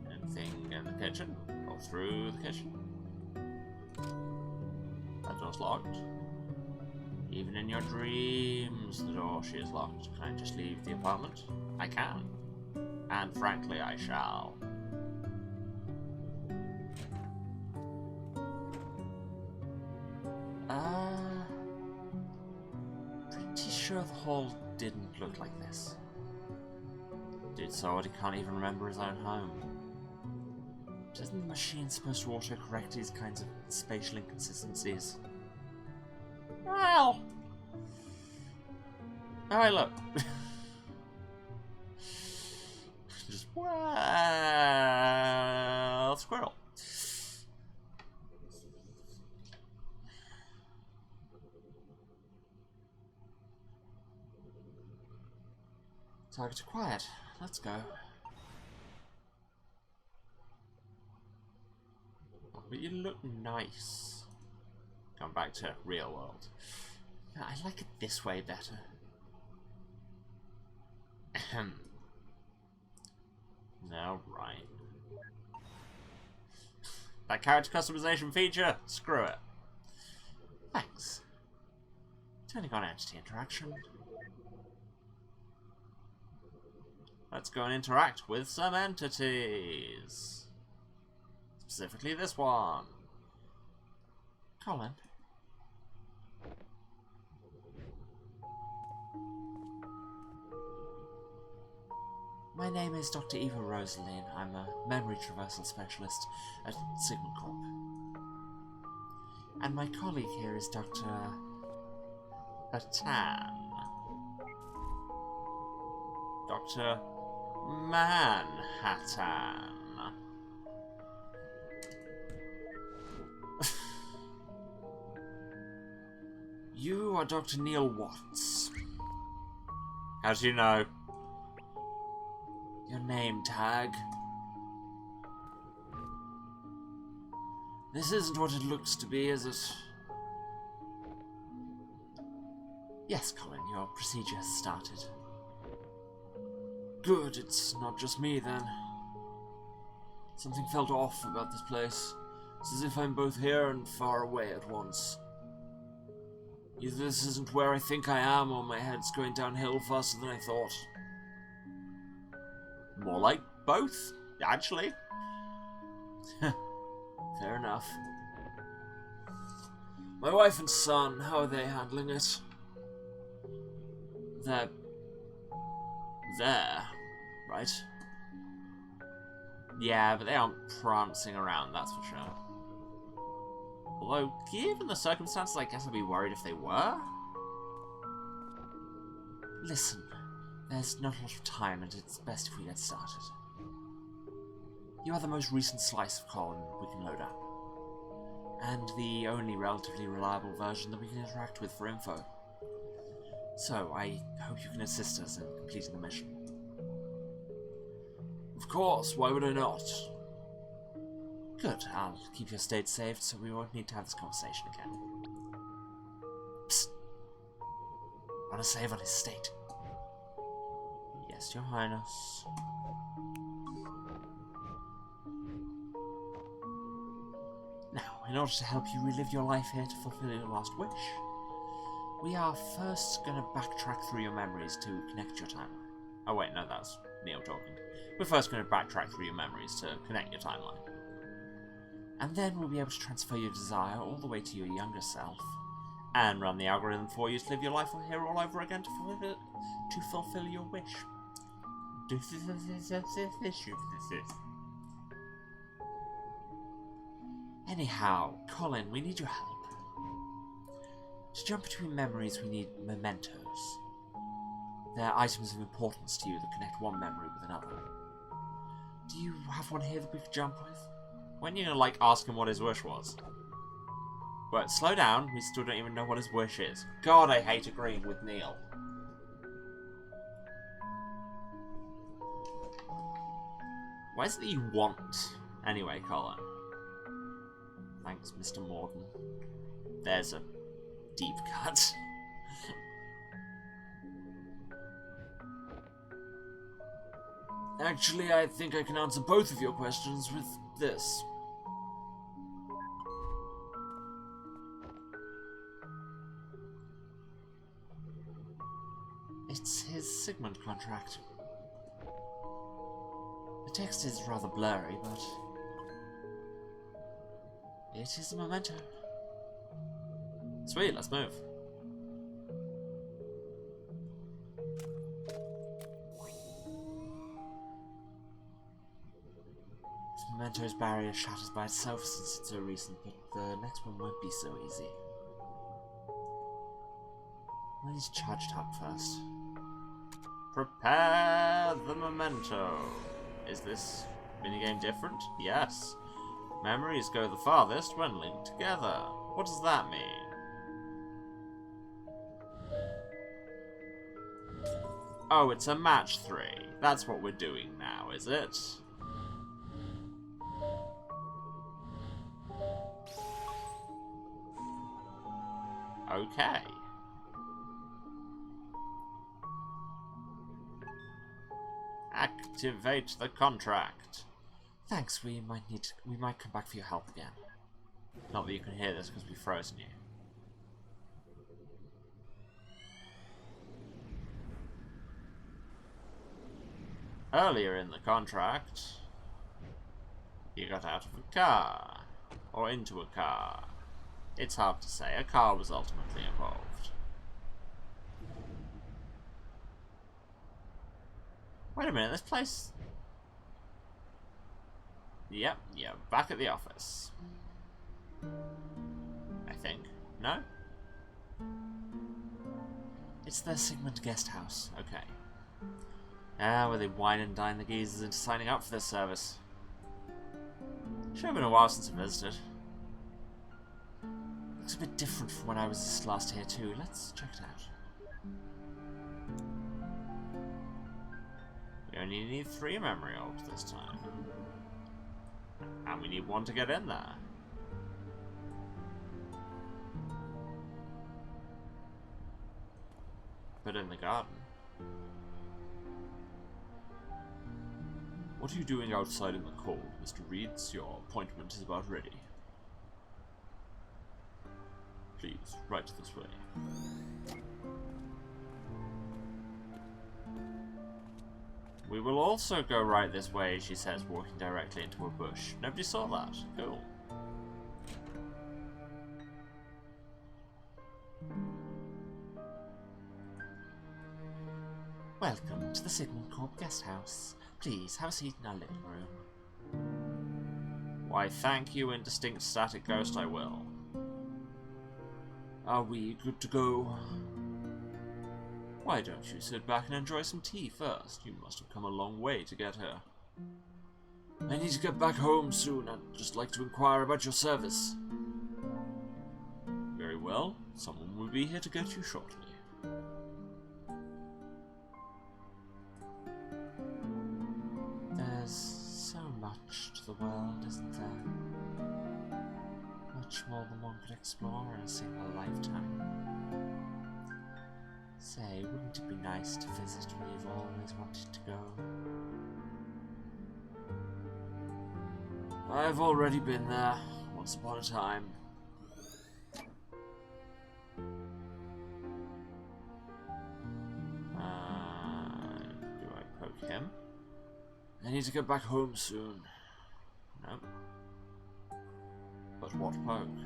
Anything in the kitchen? Go through the kitchen. That door's locked. Even in your dreams, the door she is locked. Can I just leave the apartment? I can. And frankly, I shall. Pretty sure the hall didn't look like this. Did so, he can't even remember his own home. Isn't the machine supposed to autocorrect these kinds of spatial inconsistencies? Well... Oh, hey, look. Just, well... Squirrel. Target acquired. Let's go. But you look nice. Going back to real world. Yeah, I like it this way better. Ahem. Now, right. That character customization feature? Screw it. Thanks. Turning on entity interaction. Let's go and interact with some entities. Specifically this one. Colin. My name is Dr. Eva Rosaline. I'm a memory traversal specialist at Sigmund Corp. And my colleague here is Dr. Hatan. Dr. Manhattan. You are Dr. Neil Watts. How do you know? Your name tag. This isn't what it looks to be, is it? Yes, Colin, your procedure has started. Good, it's not just me then. Something felt off about this place. It's as if I'm both here and far away at once. Either this isn't where I think I am, or my head's going downhill faster than I thought. More like both, actually. Fair enough. My wife and son, how are they handling it? They're there, right? Yeah, but they aren't prancing around, that's for sure. Although, given the circumstances, I guess I'd be worried if they were. Listen, there's not a lot of time, and it's best if we get started. You are the most recent slice of Colin we can load up, and the only relatively reliable version that we can interact with for info. So, I hope you can assist us in completing the mission. Of course, why would I not? Good, I'll keep your state saved so we won't need to have this conversation again. Psst. Want to save on his state? Yes, Your Highness. Now, in order to help you relive your life here to fulfill your last wish, we are first going to backtrack through your memories to connect your timeline. Oh wait, no, that's Neil talking. We're first going to backtrack through your memories to connect your timeline. And then we'll be able to transfer your desire all the way to your younger self, and run the algorithm for you to live your life here all over again to fulfill your wish. Anyhow, Colin, we need your help. To jump between memories, we need mementos. They're items of importance to you that connect one memory with another. Do you have one here that we could jump with? When you like ask him what his wish was? But slow down, we still don't even know what his wish is. God, I hate agreeing with Neil. What is it that you want? Anyway, Colin. Thanks, Mr. Morden. There's a deep cut. Actually, I think I can answer both of your questions with this. It's his Sigmund contract. The text is rather blurry, but it is a memento. Sweet, let's move. This memento's barrier shatters by itself since it's so recent, but the next one won't be so easy. I need to charge it up first. Prepare the memento. Is this minigame different? Yes. Memories go the farthest when linked together. What does that mean? Oh, it's a match 3. That's what we're doing now, is it? Okay. Activate the contract. Thanks, we might come back for your help again. Not that you can hear this because we've frozen you. Earlier in the contract, you got out of a car, or into a car. It's hard to say, a car was ultimately involved. Wait a minute, this place... Yep, yeah, back at the office. I think. No? It's the Sigmund Guest House. Okay. Ah, where they wine and dine the geezers into signing up for this service. Sure, it's been a while since I visited. Looks a bit different from when I was last here too. Let's check it out. We only need 3 memory orbs this time. And we need 1 to get in there. But in the garden. What are you doing outside in the cold, Mr. Reeds? Your appointment is about ready. Please, right this way. We will also go right this way, she says, walking directly into a bush. Nobody saw that. Cool. Welcome to the Sigmund Corp Guest House. Please, have a seat in our living room. Why, thank you, indistinct static ghost, I will. Are we good to go? Why don't you sit back and enjoy some tea first? You must have come a long way to get here. I need to get back home soon. I'd just like to inquire about your service. Very well. Someone will be here to get you shortly. There's so much to the world, isn't there? Much more than one could explore in a single lifetime. Say, wouldn't it be nice to visit where you've always wanted to go? I've already been there, once upon a time. Do I poke him? I need to get back home soon. No. But what poke?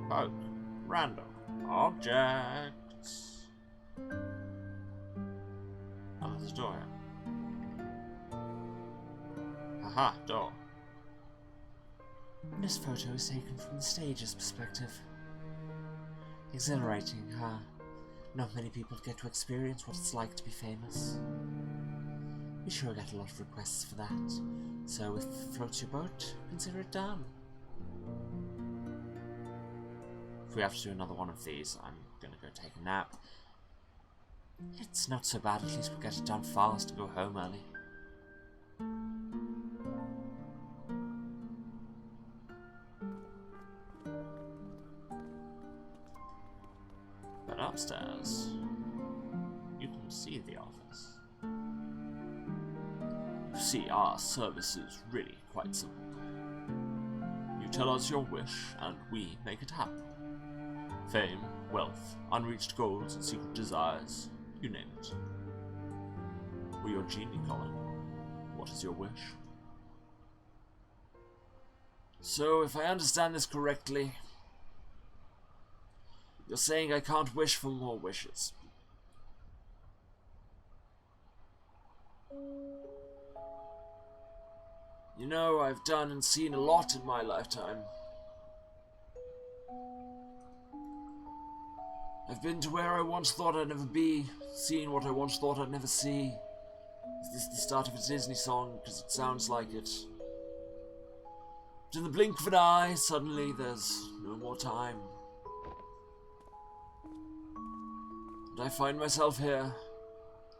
Poke. Random. Objects. Oh, there's a door here. Aha, door. This photo is taken from the stage's perspective. Exhilarating, huh? Not many people get to experience what it's like to be famous. We sure get a lot of requests for that, so if it floats your boat, consider it done. If we have to do another one of these, I'm gonna go take a nap. It's not so bad, at least we'll get it done fast and go home early. But upstairs, you can see the office. You see, our service is really quite simple. You tell us your wish, and we make it happen. Fame, wealth, unreached goals, and secret desires, you name it. We're your genie, Colin. What is your wish? So, if I understand this correctly, you're saying I can't wish for more wishes. You know, I've done and seen a lot in my lifetime. I've been to where I once thought I'd never be, seen what I once thought I'd never see. Is this the start of a Disney song? Because it sounds like it. But in the blink of an eye, suddenly there's no more time. And I find myself here,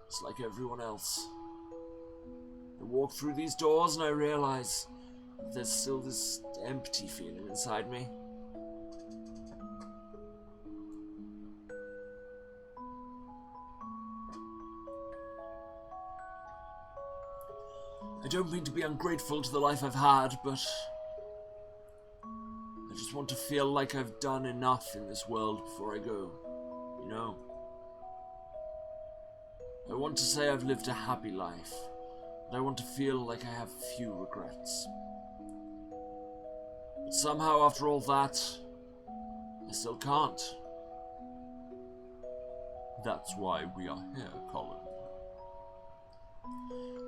just like everyone else. I walk through these doors and I realize there's still this empty feeling inside me. I don't mean to be ungrateful to the life I've had, but I just want to feel like I've done enough in this world before I go, you know? I want to say I've lived a happy life, but I want to feel like I have few regrets. But somehow, after all that, I still can't. That's why we are here, Colin.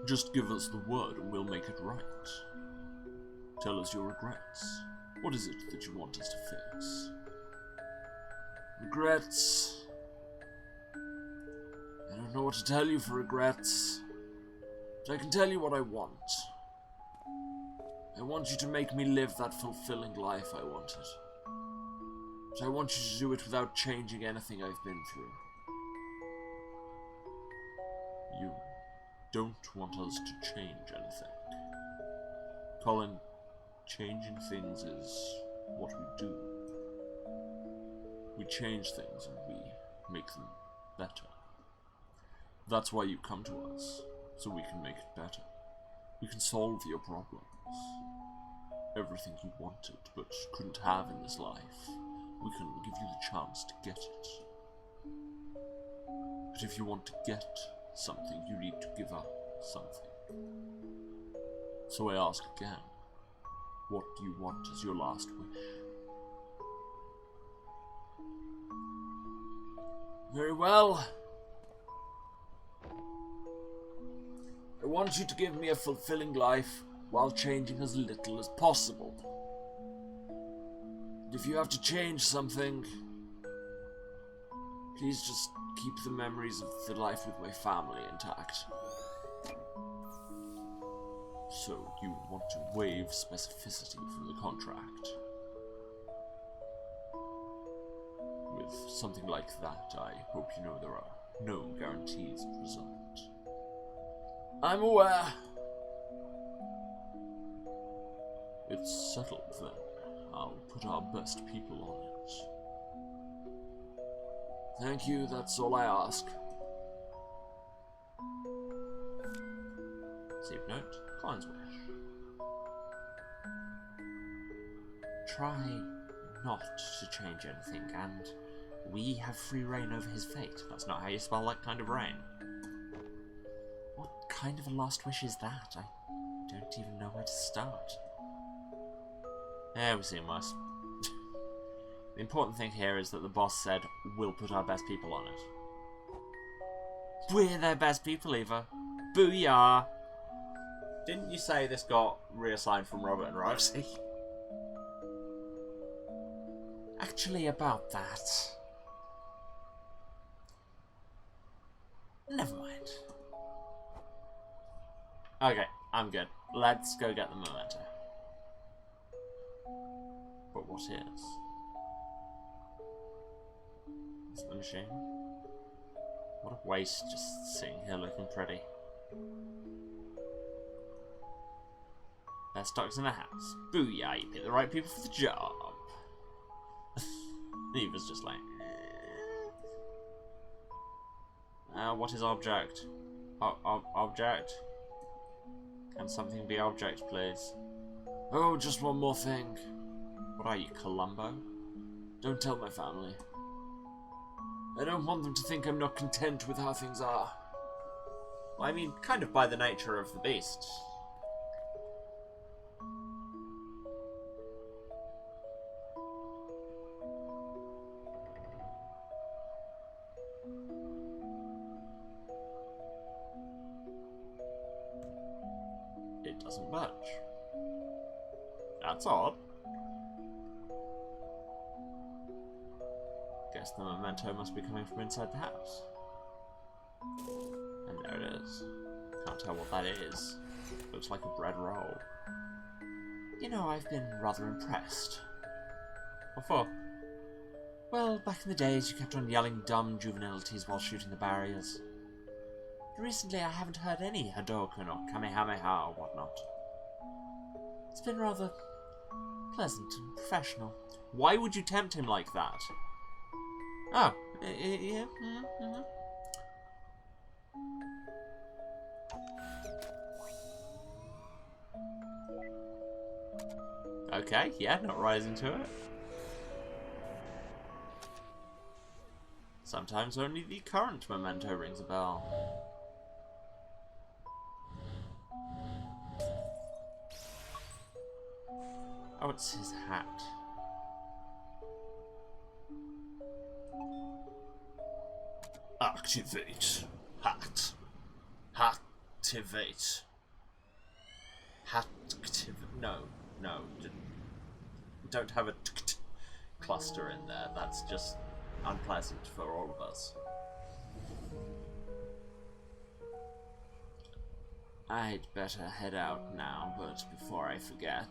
Just give us the word and we'll make it right. Tell us your regrets. What is it that you want us to fix? Regrets? I don't know what to tell you for regrets. But I can tell you what I want. I want you to make me live that fulfilling life I wanted. But I want you to do it without changing anything I've been through. You don't want us to change anything. Colin, changing things is what we do. We change things and we make them better. That's why you come to us, so we can make it better. We can solve your problems. Everything you wanted but couldn't have in this life, we can give you the chance to get it. But if you want to get something, you need to give up something. So I ask again, what do you want as your last wish? Very well. I want you to give me a fulfilling life while changing as little as possible. And if you have to change something, please just keep the memories of the life with my family intact. So, you want to waive specificity from the contract. With something like that, I hope you know there are no guarantees of result. I'm aware. It's settled then. I'll put our best people on it. Thank you, that's all I ask. Save note, Colin's wish. Try not to change anything, and we have free reign over his fate. That's not how you spell that kind of reign. What kind of a last wish is that? I don't even know where to start. Yeah, we've seen worse. The important thing here is that the boss said, we'll put our best people on it. We're their best people, Eva. Booyah! Didn't you say this got reassigned from Robert and Rosie? Actually, about that. Never mind. Okay, I'm good. Let's go get the memento. But what is? Is it the machine? What a waste, just sitting here looking pretty. Best dogs in the house. Booyah, you picked the right people for the job. Eva's just like, what is object? Object? Can something be object, please? Oh, just one more thing. What are you, Columbo? Don't tell my family. I don't want them to think I'm not content with how things are. Well, I mean, kind of by the nature of the beast. It doesn't budge. That's odd. Guess the memento must be coming from inside the house. And there it is. Can't tell what that is. Looks like a bread roll. You know, I've been rather impressed. What for? Well, back in the days you kept on yelling dumb juvenilities while shooting the barriers. Recently I haven't heard any Hadouken or Kamehameha or whatnot. It's been rather pleasant and professional. Why would you tempt him like that? Oh, yeah. Okay, yeah, not rising to it. Sometimes only the current memento rings a bell. Oh, it's his hat. Activate. Hat. Activate. No. Don't have a cluster in there. That's just unpleasant for all of us. I'd better head out now, but before I forget...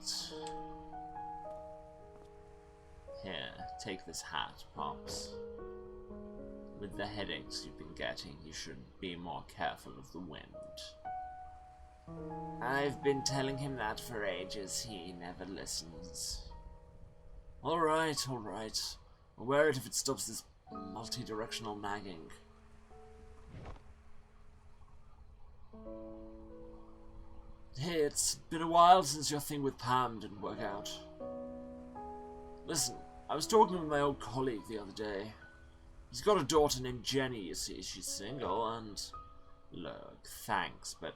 Here, take this hat, Pops. With the headaches you've been getting, you should be more careful of the wind. I've been telling him that for ages. He never listens. Alright. I'll wear it if it stops this multi-directional nagging. Hey, it's been a while since your thing with Pam didn't work out. Listen, I was talking with my old colleague the other day. He's got a daughter named Jenny, you see. She's single, and... Look, thanks, but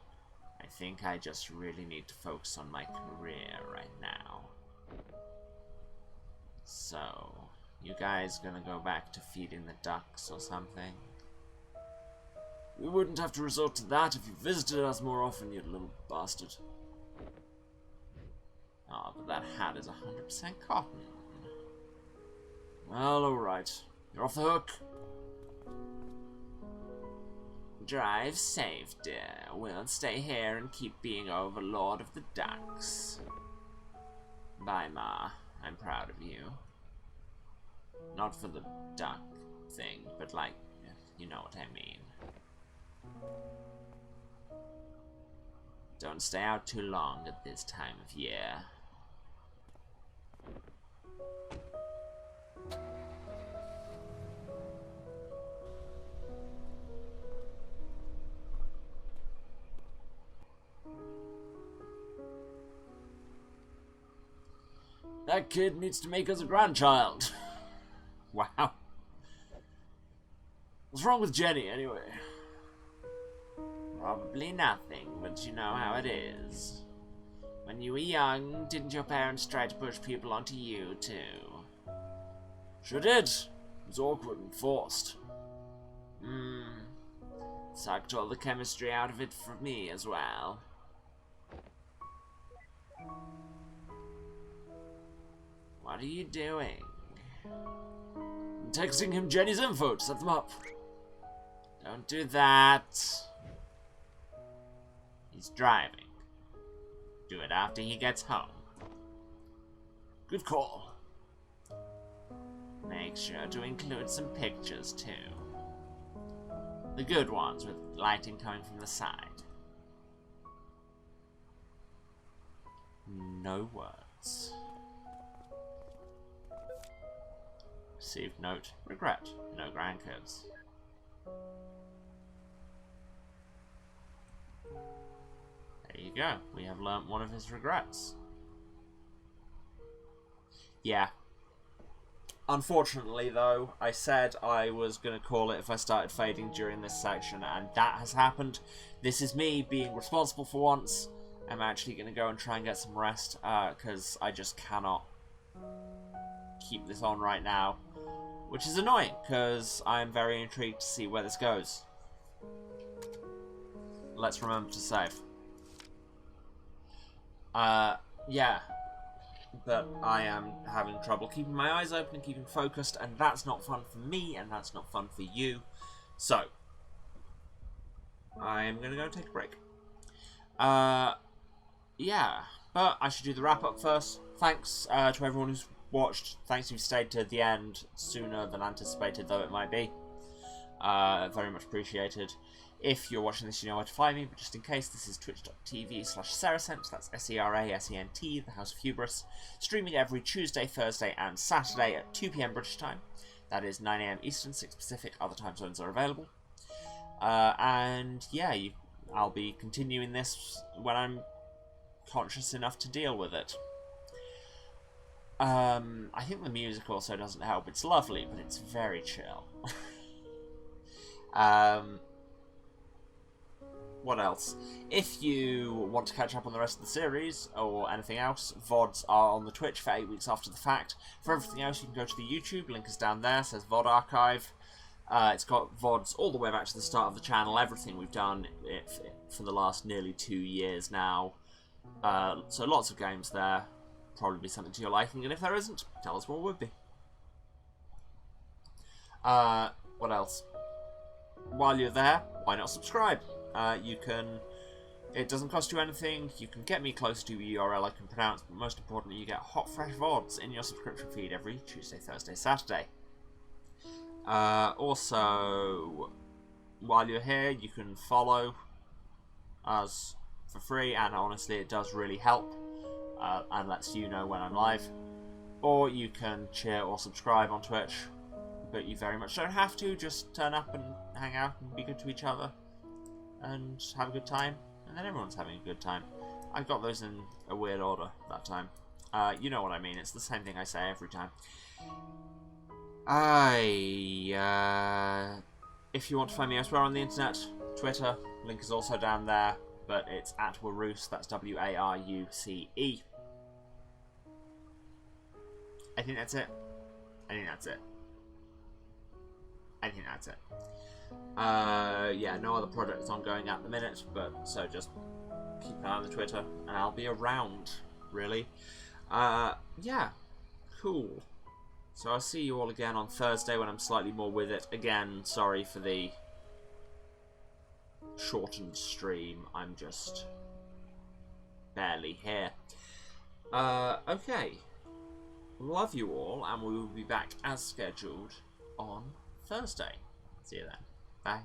I think I just really need to focus on my career right now. So, you guys gonna go back to feeding the ducks or something? We wouldn't have to resort to that if you visited us more often, you little bastard. Ah, but that hat is 100% cotton. Well, alright. You're off the hook. Drive safe, dear. We'll stay here and keep being overlord of the ducks. Bye, Ma. I'm proud of you. Not for the duck thing, but like, you know what I mean. Don't stay out too long at this time of year. That kid needs to make us a grandchild. Wow. What's wrong with Jenny, anyway? Probably nothing, but you know how it is. When you were young, didn't your parents try to push people onto you, too? Sure did. It was awkward and forced. Sucked all the chemistry out of it for me as well. What are you doing? I'm texting him Jenny's info to set them up. Don't do that. He's driving. Do it after he gets home. Good call. Make sure to include some pictures, too. The good ones with lighting coming from the side. No words. Received note. Regret. No grandkids. There you go. We have learnt one of his regrets. Yeah. Unfortunately, though, I said I was going to call it if I started fading during this section, and that has happened. This is me being responsible for once. I'm actually going to go and try and get some rest, because I just cannot keep this on right now. Which is annoying, because I'm very intrigued to see where this goes. Let's remember to save. Yeah. But I am having trouble keeping my eyes open and keeping focused, and that's not fun for me, and that's not fun for you. So, I'm going to go take a break. Yeah. But I should do the wrap-up first. Thanks to everyone who's watched. Thanks you've stayed to the end sooner than anticipated, though it might be. Very much appreciated. If you're watching this, you know where to find me, but just in case, this is twitch.tv/Serasent, that's SERASENT, the House of Hubris, streaming every Tuesday, Thursday, and Saturday at 2 PM British time. That is 9 AM Eastern, 6 Pacific, other time zones are available. And yeah, I'll be continuing this when I'm conscious enough to deal with it. I think the music also doesn't help. It's lovely, but it's very chill. What else? If you want to catch up on the rest of the series, or anything else, VODs are on the Twitch for 8 weeks after the fact. For everything else, you can go to the YouTube, link is down there, says VOD Archive. It's got VODs all the way back to the start of the channel, everything we've done for the last nearly 2 years now. So lots of games there. Probably be something to your liking, and if there isn't, tell us what would be. What else? While you're there, why not subscribe? It doesn't cost you anything, you can get me closer to a URL I can pronounce, but most importantly, you get hot, fresh VODs in your subscription feed every Tuesday, Thursday, Saturday. Also, while you're here, you can follow us for free, and honestly, it does really help, and lets you know when I'm live. Or you can cheer or subscribe on Twitch, but you very much don't have to. Just turn up and hang out and be good to each other and have a good time, and then everyone's having a good time. I got those in a weird order that time. You know what I mean. It's the same thing I say every time. If you want to find me elsewhere on the internet, Twitter, link is also down there, but it's at Waruce, that's W-A-R-U-C-E. I think that's it. Yeah, no other projects ongoing at the minute, but so just keep an eye on the Twitter, and I'll be around, really. Yeah, cool. So I'll see you all again on Thursday when I'm slightly more with it. Again, sorry for the shortened stream. I'm just barely here. Okay. Love you all, and we will be back as scheduled on Thursday. See you then. Bye.